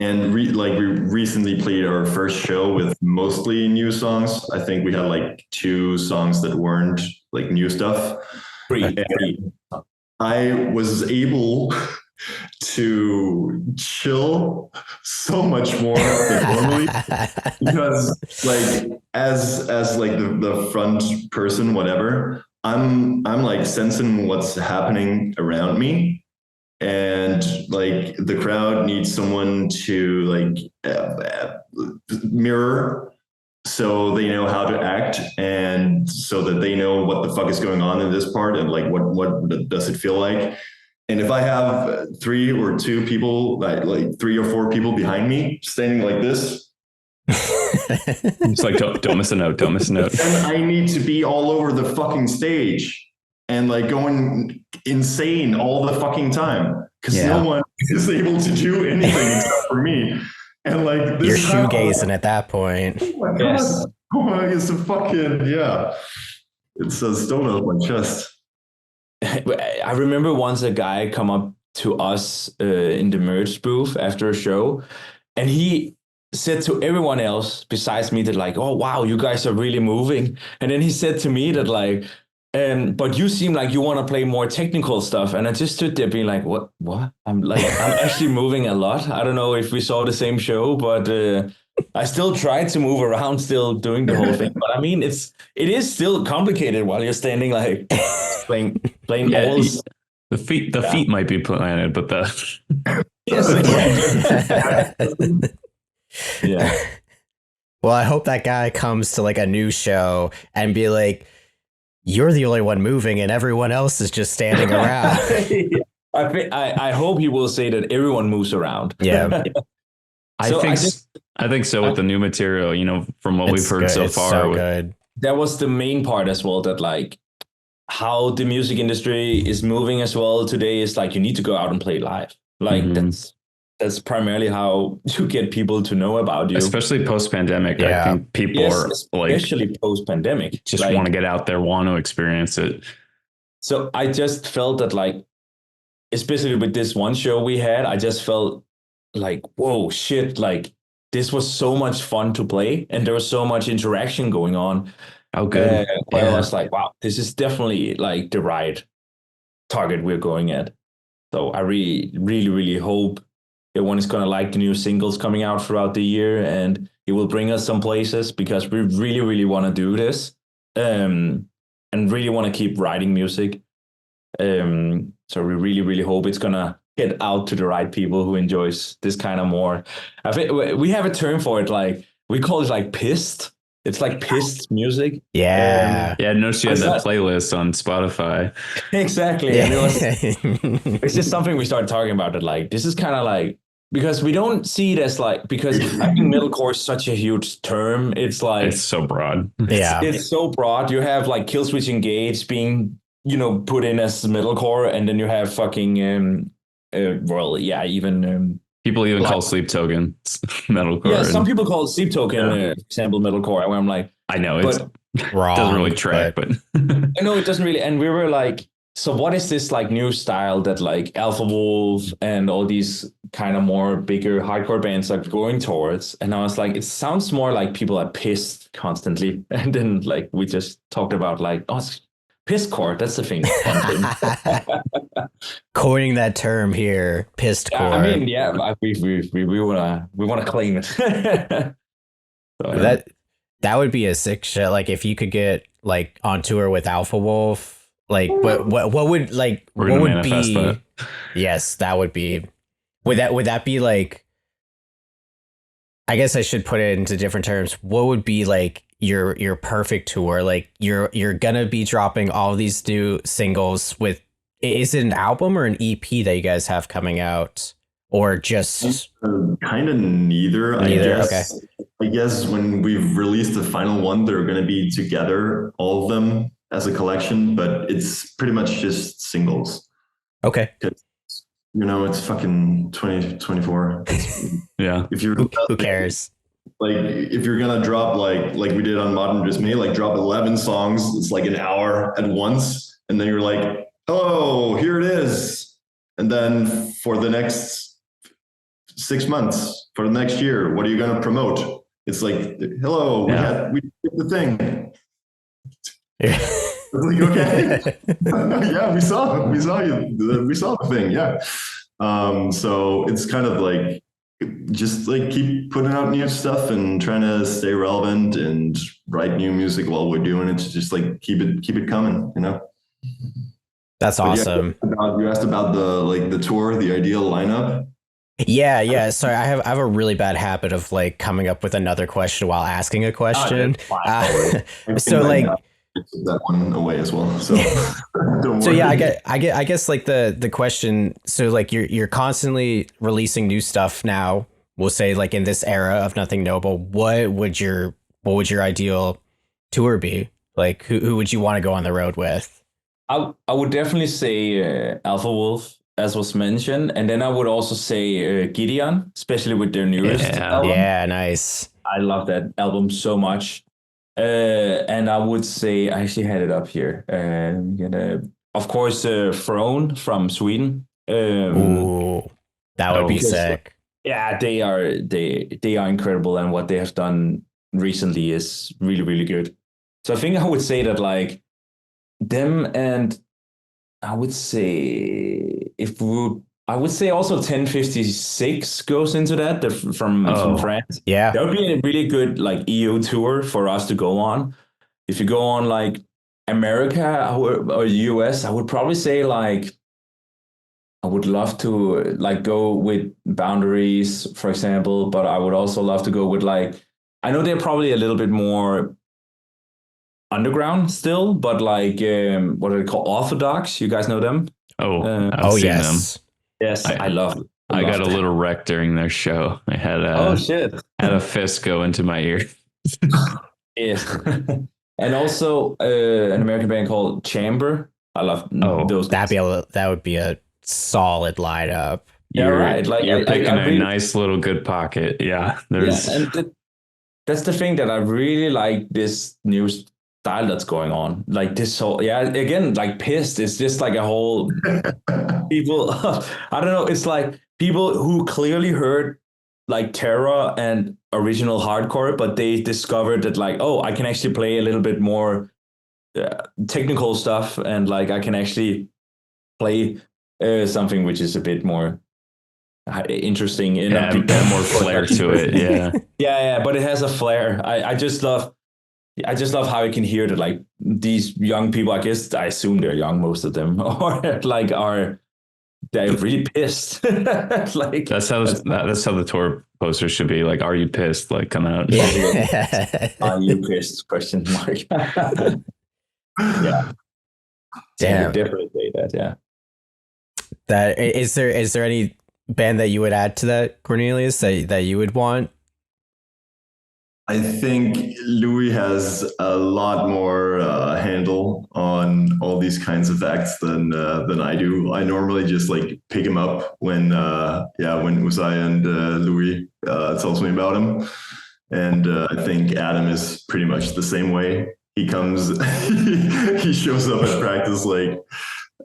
And we recently played our first show with mostly new songs. I think we had like 2 songs that weren't like new stuff. I was able to chill so much more than normally, because like as like the front person, whatever, I'm like sensing what's happening around me, and like the crowd needs someone to like mirror, so they know how to act, and so that they know what the fuck is going on in this part, and like what does it feel like. And if I have 3 or 2 people, like 3 or 4 people behind me standing like this, it's like, don't miss a note, don't miss a note. And I need to be all over the fucking stage and like going insane all the fucking time, because no one is able to do anything except for me. And like this, you're shoegazing at that point. Oh my God. Oh my, it's a fucking it's a stone off my chest. I remember once a guy come up to us in the merch booth after a show, and he said to everyone else besides me that like, oh wow, you guys are really moving. And then he said to me that like, but you seem like you want to play more technical stuff. And I just stood there being like, what? I'm actually moving a lot. I don't know if we saw the same show, but I still tried to move around, still doing the whole thing. But I mean, it is still complicated while you're standing like playing balls. The feet might be planted, but the yeah. Well, I hope that guy comes to like a new show and be like, you're the only one moving and everyone else is just standing around. I hope he will say that everyone moves around. Yeah. I think so with the new material, from what we've heard so far. So good. That was the main part as well, that like how the music industry is moving as well today is like you need to go out and play live. Like that's primarily how to get people to know about you. Especially post-pandemic. Yeah. I think people are like, especially post-pandemic, just like, want to get out there, want to experience it. So I just felt that like, especially with this one show we had, I just felt like, whoa, shit, like this was so much fun to play and there was so much interaction going on. Oh, good. I was like, wow, this is definitely like the right target we're going at. So I really, really, really hope everyone is going to like the new singles coming out throughout the year, and it will bring us some places, because we really, really want to do this and really want to keep writing music. So we really, really hope it's going to get out to the right people who enjoys this kind of more. I think we have a term for it, like we call it like pissed. It's like pissed music. Yeah. I noticed you had that playlist on Spotify. Exactly. Yeah. And it's just something we started talking about, that like, this is kind of like, because we don't see it as like, because I think metalcore is such a huge term. It's like, it's so broad. Yeah. It's so broad. You have like Killswitch Engage being, put in as metalcore, and then you have fucking, people even call Sleep Token metalcore. Yeah, some people call it Sleep Token, for example, metalcore. Where I'm like, I know it's wrong. Doesn't really track, but I know it doesn't really. And we were like, so what is this like new style that like Alpha Wolf and all these kind of more bigger hardcore bands are going towards? And I was like, it sounds more like people are pissed constantly. And then like we just talked about like, it's pisscore. That's the thing. Coining that term here, pisscore. I mean, we wanna claim it. So, that would be a sick shit. Like if you could get like on tour with Alpha Wolf? Like what would like We're what gonna would manifest be that. Yes, that would be would that be like, I guess I should put it into different terms. What would be like your perfect tour? Like you're gonna be dropping all of these new singles with, is it an album or an EP that you guys have coming out, or just kind of neither? Neither, I guess when we've released the final one, they're going to be together, all of them as a collection, but it's pretty much just singles. okay? You know, it's fucking 2024. Yeah. If you're Who cares? like, if you're gonna drop like we did on Modern Dismay, like drop 11 songs, it's like an hour at once, and then you're like, hello, here it is. And then for the next 6 months, for the next year, what are you gonna promote? It's like, hello, we did the thing. Like, okay. Yeah, we saw the thing. Yeah. So it's kind of like, just like keep putting out new stuff and trying to stay relevant and write new music while we're doing it. Just like keep it coming, you know. That's awesome. You asked about the tour, the ideal lineup. Yeah. Sorry, I have a really bad habit of like coming up with another question while asking a question. So like, I took that one away as well. So don't worry. So yeah, I guess like the question. So like you're constantly releasing new stuff now. We'll say like in this era of Nothing Noble, what would your ideal tour be? Like who would you want to go on the road with? I would definitely say Alpha Wolf, as was mentioned, and then I would also say Gideon, especially with their newest album. Yeah, nice. I love that album so much. And I would say, I actually had it up here. Of course, Throne from Sweden. Ooh, that would be because, sick. Yeah, they are incredible, and what they have done recently is really, really good. So I think I would say that like them, and I would say I would say also 1056 goes into that from France. Yeah, that would be a really good like EU tour for us to go on. If you go on like America or US, I would probably say like I would love to like go with Boundaries, for example, but I would also love to go with like, I know they're probably a little bit more underground still, but like what are they called? Orthodox. You guys know them? I've seen yes. them. Yes, I love it. I got a little wreck during their show. I had had a fist go into my ear. Yes. And also an American band called Chamber. I love those. That would be a solid lineup. You're right. Like you're picking I really, a nice little good pocket. Yeah. And that's the thing that I really like this new style that's going on. Like this whole, again, like Pissed is just like a whole people. I don't know. It's like people who clearly heard like Terror and original hardcore, but they discovered that like, oh, I can actually play a little bit more technical stuff, and like I can actually play something which is a bit more interesting, a bit more flair to it. Yeah, but it has a flair. I just love how you can hear that like these young people, I assume they're young, most of them, or like they're really pissed. Like that's how the tour poster should be. Like, are you pissed? Like, come out. Are you pissed? Question mark. Yeah. Damn. Definitely say that. Yeah. That is there any band that you would add to that, Cornelius, that you would want? I think Louis has a lot more handle on all these kinds of acts than I do. I normally just like pick him up when Usai and Louis tells me about him, and I think Adam is pretty much the same way. He comes, he shows up at practice like,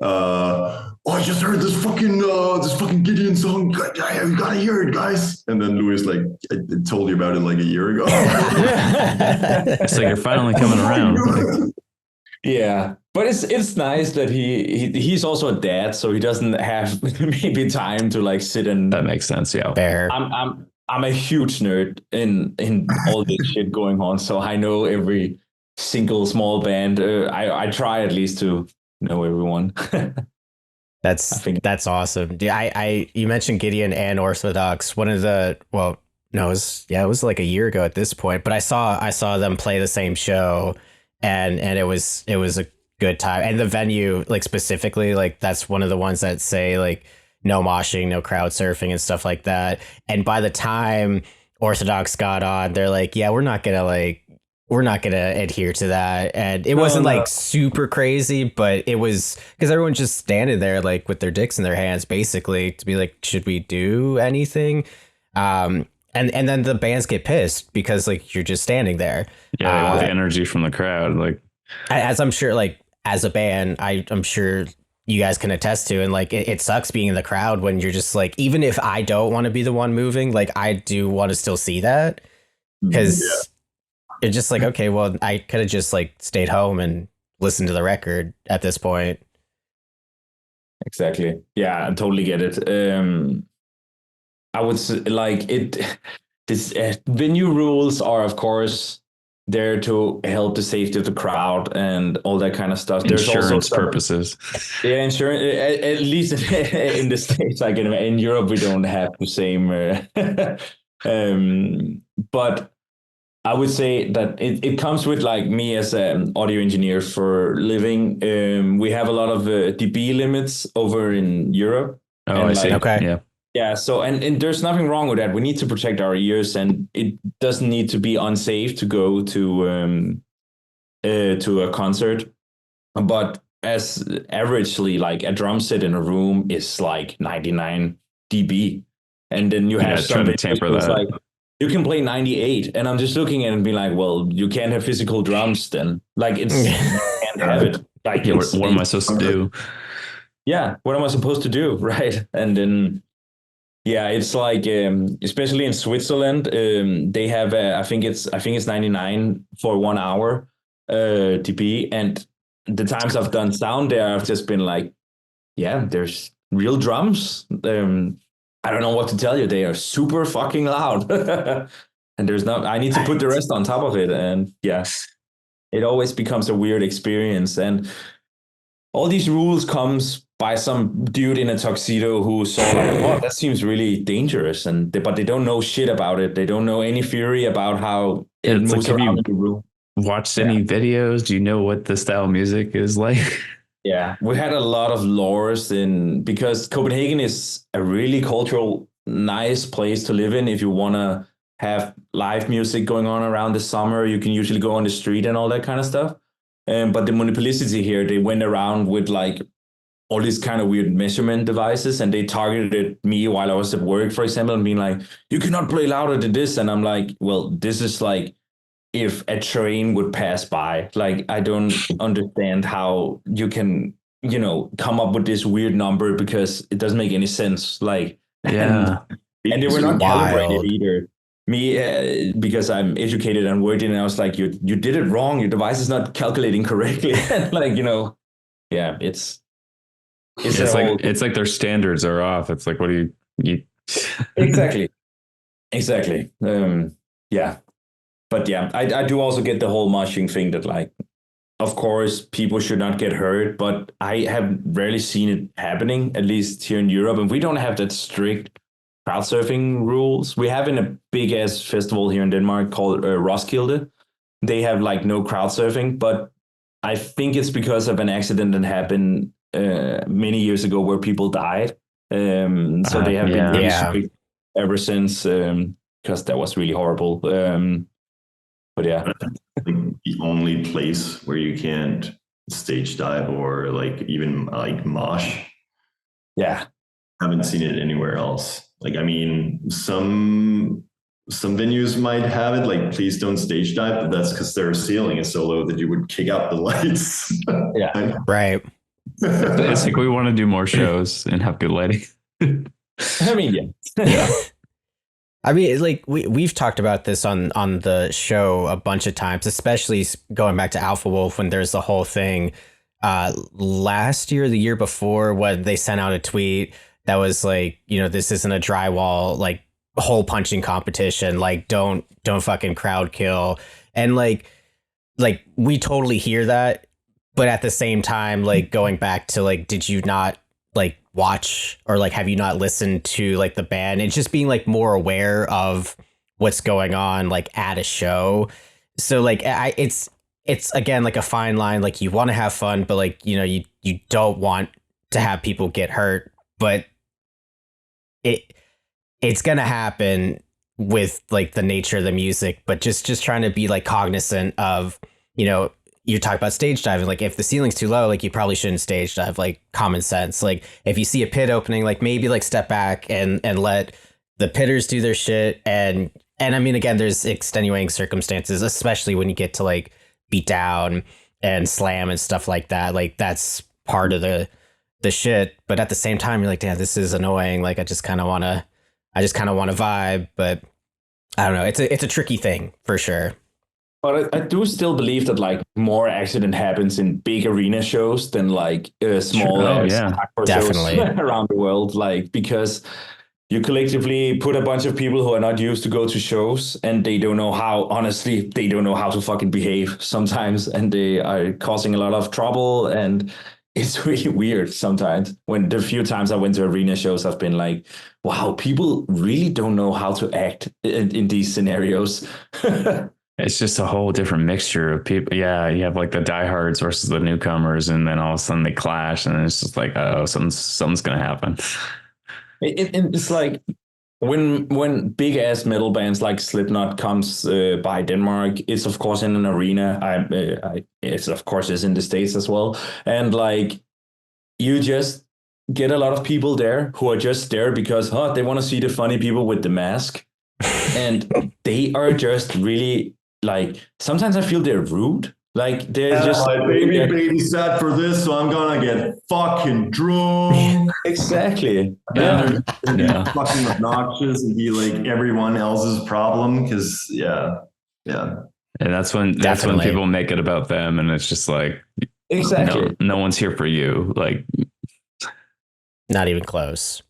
I just heard this fucking Gideon song. You gotta hear it, guys. And then Louis like, I told you about it like a year ago. It's like you're finally coming around. Yeah, but it's nice that he's also a dad, so he doesn't have maybe time to like sit and. That makes sense. Yeah. Fair. I'm a huge nerd in all this shit going on, so I know every single small band. I try at least to know everyone. That's awesome. Yeah, you mentioned Gideon and Orthodox. One of the it was like a year ago at this point, but I saw them play the same show, and it was a good time. And the venue, like specifically, like that's one of the ones that say like no moshing, no crowd surfing and stuff like that. And by the time Orthodox got on, they're like, yeah, we're not gonna adhere to that. And it wasn't like super crazy, but it was because everyone's just standing there like with their dicks in their hands, basically, to be like, should we do anything? And then the bands get pissed because like you're just standing there. Yeah, they want the energy from the crowd. Like, as I'm sure, like as a band, I'm sure you guys can attest to, and like it sucks being in the crowd when you're just like, even if I don't want to be the one moving, like I do want to still see that, because it's just like, okay, well, I could have just like stayed home and listened to the record at this point. Exactly. Yeah, I totally get it. I would say like venue rules are of course there to help the safety of the crowd and all that kind of stuff. There's insurance also purposes. Yeah, insurance. At least in the States, like in Europe, we don't have the same. But I would say that it comes with like me as an audio engineer for living. We have a lot of dB limits over in Europe. Oh, I see. Okay. Yeah. Yeah. So, and there's nothing wrong with that. We need to protect our ears, and it doesn't need to be unsafe to go to a concert. But as averagely, like a drum set in a room is like 99 dB. And then you have try to tamper that. Like, you can play 98, and I'm just looking at it and be like, well, you can't have physical drums then. Like you can't have it. Like, yeah, what am I supposed to do? Yeah, what am I supposed to do? Right. And then, yeah, it's like, especially in Switzerland, they have, I think it's 99 for 1 hour dB. And the times I've done sound there, I've just been like, yeah, there's real drums. I don't know what to tell you. They are super fucking loud. And I need to put the rest on top of it. And yes, it always becomes a weird experience. And all these rules comes by some dude in a tuxedo who saw like, oh, that seems really dangerous. But they don't know shit about it. They don't know any theory about how it moves around in the room. Watched any videos? Do you know what the style of music is like? Yeah, we had a lot of lores because Copenhagen is a really cultural, nice place to live in. If you want to have live music going on around the summer, you can usually go on the street and all that kind of stuff. But the municipality here, they went around with like all these kind of weird measurement devices, and they targeted me while I was at work, for example, and being like, you cannot play louder than this. And I'm like, well, this is like if a train would pass by. Like, I don't understand how you can, come up with this weird number, because it doesn't make any sense. Like, yeah. And they were not calibrated either. Me, because I'm educated and working, and I was like, you did it wrong. Your device is not calculating correctly. Like, yeah, it's like their standards are off. It's like, what do you Exactly. Yeah. But yeah, I do also get the whole moshing thing that, like, of course, people should not get hurt, but I have rarely seen it happening, at least here in Europe. And we don't have that strict crowd surfing rules. We have in a big ass festival here in Denmark called Roskilde. They have like no crowd surfing, but I think it's because of an accident that happened many years ago where people died. So they have been really strict ever since, because that was really horrible. But yeah, the only place where you can't stage dive or like even like mosh. Yeah, haven't seen it anywhere else. Like, I mean, some venues might have it, like, please don't stage dive, but that's because their ceiling is so low that you would kick out the lights. Yeah, right. It's like we want to do more shows and have good lighting. I mean, yeah. I mean, like we've talked about this on the show a bunch of times, especially going back to Alpha Wolf, when there's the whole thing last year, the year before, when they sent out a tweet that was like, this isn't a drywall, like, hole punching competition. Like, don't fucking crowd kill. And like like we totally hear that, but at the same time, like going back to like, did you not like watch or like have you not listened to like the band and just being like more aware of what's going on like at a show? So like it's again like a fine line. Like you want to have fun, but like, you know, you don't want to have people get hurt, but it's gonna happen with like the nature of the music. But just trying to be like cognizant of, you know, you talk about stage diving. Like if the ceiling's too low, like you probably shouldn't stage dive. Like common sense. Like if you see a pit opening, like maybe like step back and let the pitters do their shit. And I mean, again, there's extenuating circumstances, especially when you get to like beat down and slam and stuff like that. Like that's part of the shit. But at the same time, you're like, damn, this is annoying. Like I just kind of want to vibe, but I don't know. It's a tricky thing for sure. But I do still believe that like more accident happens in big arena shows than like small definitely shows around the world. Like because you collectively put a bunch of people who are not used to go to shows and they don't know how. Honestly, they don't know how to fucking behave sometimes, and they are causing a lot of trouble. And it's really weird sometimes. When the few times I went to arena shows, I've been like, wow, people really don't know how to act in these scenarios. It's just a whole different mixture of people. Yeah, you have like the diehards versus the newcomers, and then all of a sudden they clash, and it's just like, oh, something's gonna happen. It's like when big ass metal bands like Slipknot comes by Denmark, it's of course in an arena. It's of course is in the States as well, and like you just get a lot of people there who are just there because they want to see the funny people with the mask, and they are just really. Like sometimes I feel they're rude. Like they're just my baby sat for this, so I'm gonna get fucking drunk. Exactly. Yeah. Fucking obnoxious and be like everyone else's problem. Because yeah. And that's when people make it about them, and it's just like exactly. No one's here for you. Like not even close.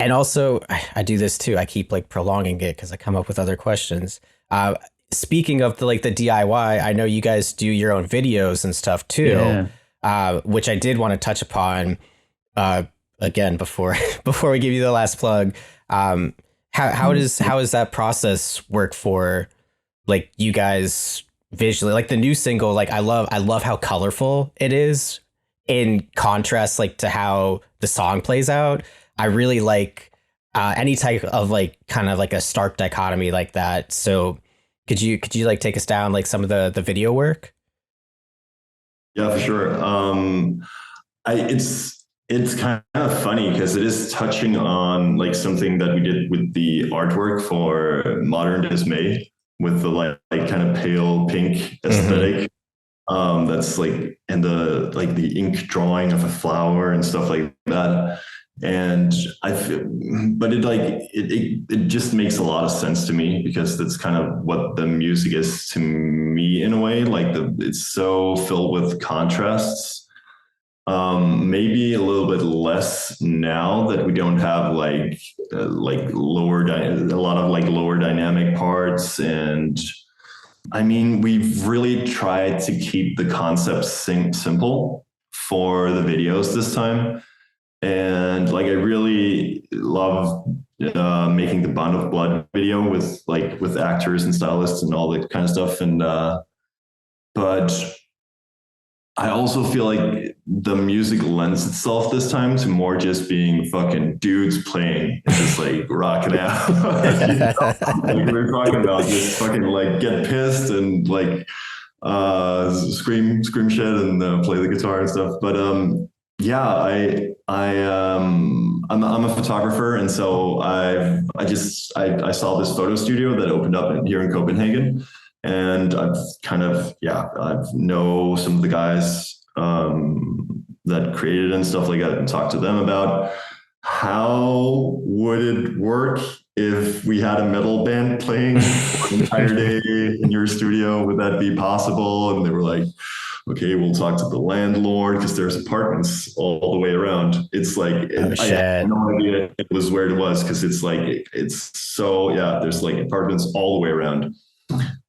And also, I do this too. I keep like prolonging it because I come up with other questions. Speaking of the DIY, I know you guys do your own videos and stuff too, which I did want to touch upon again before we give you the last plug. How does that process work for like you guys visually? Like the new single, like I love how colorful it is in contrast like to how the song plays out. I really like any type of like kind of like a stark dichotomy like that. So could you like take us down like some of the video work? Yeah, for sure. It's kind of funny because it is touching on like something that we did with the artwork for Modern Dismay with the like kind of pale pink aesthetic. That's like and the ink drawing of a flower and stuff like that. And I feel, but it just makes a lot of sense to me because that's kind of what the music is to me in a way. Like it's so filled with contrasts. Maybe a little bit less now that we don't have like a lot of like lower dynamic parts. And I mean, we've really tried to keep the concept simple for the videos this time. And like, I really love making the Bond of Blood video with actors and stylists and all that kind of stuff. And, but I also feel like the music lends itself this time to more just being fucking dudes playing, just like rocking out. Like we were talking about, just fucking like get pissed and like scream shit and play the guitar and stuff. But yeah, I'm a photographer, and so I saw this photo studio that opened up here in Copenhagen, and I've know some of the guys that created and stuff like that, and talked to them about how would it work if we had a metal band playing for an entire day in your studio. Would that be possible? And they were like, okay, we'll talk to the landlord because there's apartments all the way around. It's like, I had no idea it was where it was because it's like, there's like apartments all the way around.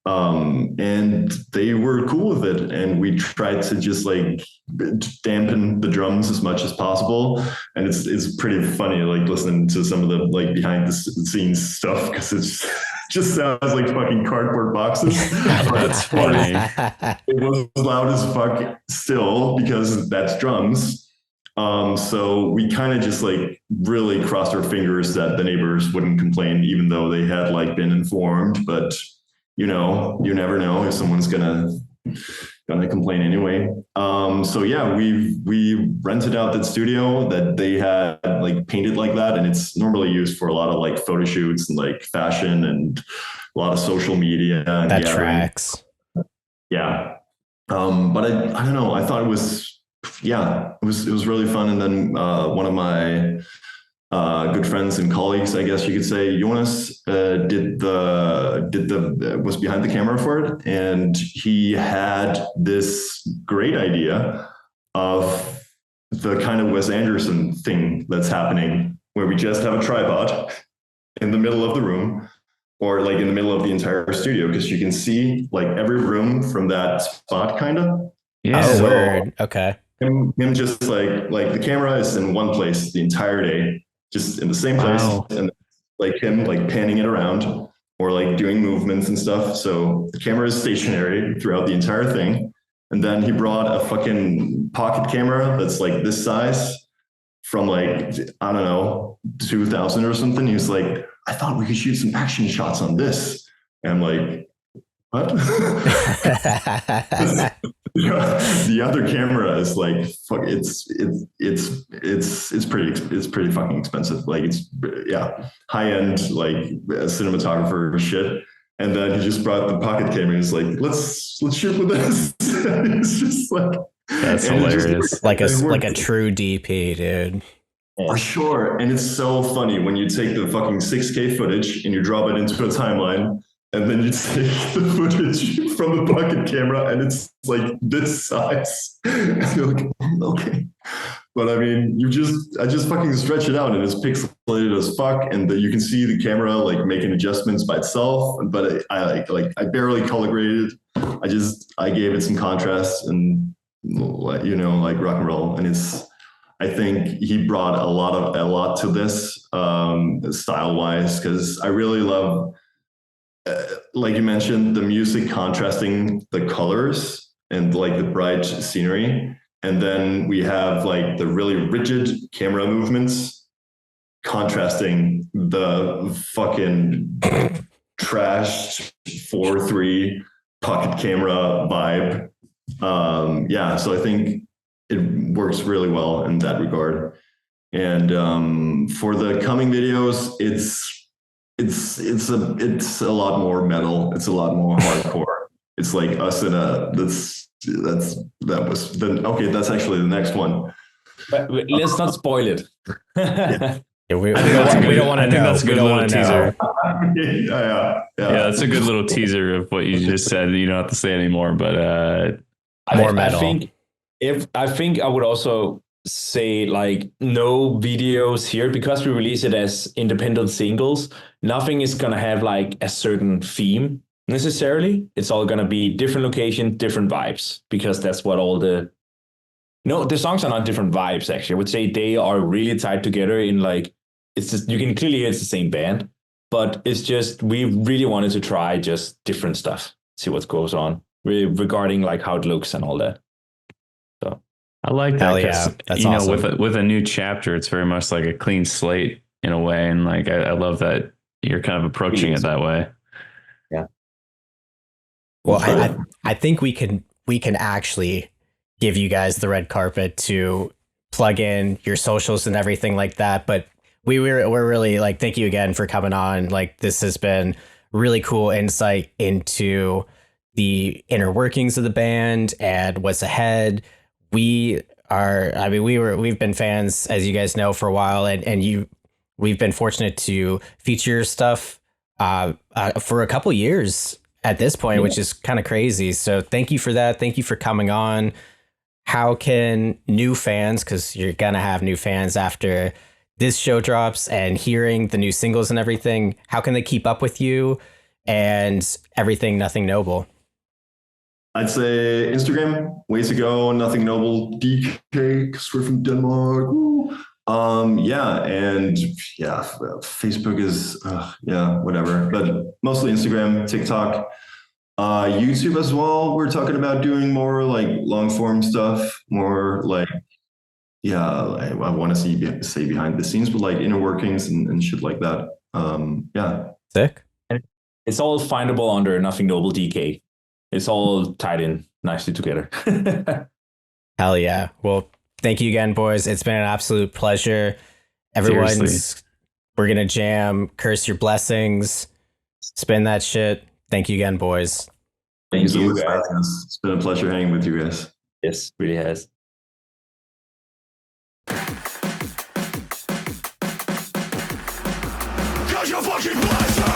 And they were cool with it. And we tried to just like dampen the drums as much as possible. And it's pretty funny, like listening to some of the like behind the scenes stuff, because it's just sounds like fucking cardboard boxes. That's funny. It was loud as fuck still, because that's drums. So we kind of just like really crossed our fingers that the neighbors wouldn't complain, even though they had like been informed. But you know, you never know if someone's gonna complain anyway. So yeah, we rented out that studio that they had like painted like that, and it's normally used for a lot of like photo shoots and like fashion and a lot of social media. And that tracks. Yeah. But I don't know. I thought it was really fun. And then one of my good friends and colleagues, I guess you could say, Jonas, was behind the camera for it, and he had this great idea of the kind of Wes Anderson thing that's happening, where we just have a tripod in the middle of the room, or like in the middle of the entire studio, because you can see like every room from that spot, kind of. Yeah. Oh, word. Okay. Him just like the camera is in one place the entire day, just in the same place. Wow. And like him like panning it around or like doing movements and stuff. So the camera is stationary throughout the entire thing. And then he brought a fucking pocket camera that's like this size from like, I don't know, 2000 or something. He was like, I thought we could shoot some action shots on this. And I'm like, what? The other camera is like, fuck, it's pretty fucking expensive. Like it's high end like cinematographer shit. And then he just brought the pocket camera. He's like, let's shoot with this. It's just like, that's hilarious. Like a true DP, dude. For sure. And it's so funny when you take the fucking 6K footage and you drop it into a timeline. And then you take the footage from the pocket camera and it's like this size. And you're like, okay. But I mean, I just fucking stretch it out and it's pixelated as fuck. And you can see the camera like making adjustments by itself. But I barely color graded. I gave it some contrast and, you know, like rock and roll. And I think he brought a lot to this style wise, because I really love, like you mentioned, the music contrasting the colors and like the bright scenery. And then we have like the really rigid camera movements contrasting the fucking trash 4:3 pocket camera vibe. So I think it works really well in that regard. And for the coming videos, it's a lot more metal. It's a lot more hardcore. It's like us in that's actually the next one. But let's not spoil it. Yeah, we don't want to know. That's a good little teaser. Yeah, that's a good little teaser of what you just said. You don't have to say anymore, but more metal. I think I would also say like no videos here, because we release it as independent singles. Nothing is gonna have like a certain theme necessarily. It's all gonna be different location, different vibes, because that's what the songs are not different vibes. Actually, I would say they are really tied together in like, it's just, you can clearly hear it's the same band, but it's just, we really wanted to try just different stuff, see what goes on regarding like how it looks and all that. So I like that. Yeah, that's awesome. With a new chapter, it's very much like a clean slate in a way. And like, I love that you're kind of approaching it that way. Yeah. Well, I think we can actually give you guys the red carpet to plug in your socials and everything like that. But we're really like, thank you again for coming on. Like, this has been really cool insight into the inner workings of the band and what's ahead. We've been fans, as you guys know, for a while, and we've been fortunate to feature your stuff for a couple years at this point, which is kind of crazy. So thank you for that. Thank you for coming on. How can new fans, because you're gonna have new fans after this show drops and hearing the new singles and everything, how can they keep up with you? and everything Nothing Noble? I'd say Instagram, ways to go, Nothing Noble, DK, because we're from Denmark. Woo. Facebook is, whatever. But mostly Instagram, TikTok, YouTube as well. We're talking about doing more like long form stuff, more like, I want to say behind the scenes, but like inner workings and shit like that. Sick. And it's all findable under Nothing Noble DK. It's all tied in nicely together. Hell yeah. Well, thank you again, boys. It's been an absolute pleasure. We're going to jam, curse your blessings, spin that shit. Thank you again, boys. Thank you so much, guys. It's been a pleasure hanging with you guys. Yes, really has. Cause you're fucking blessed.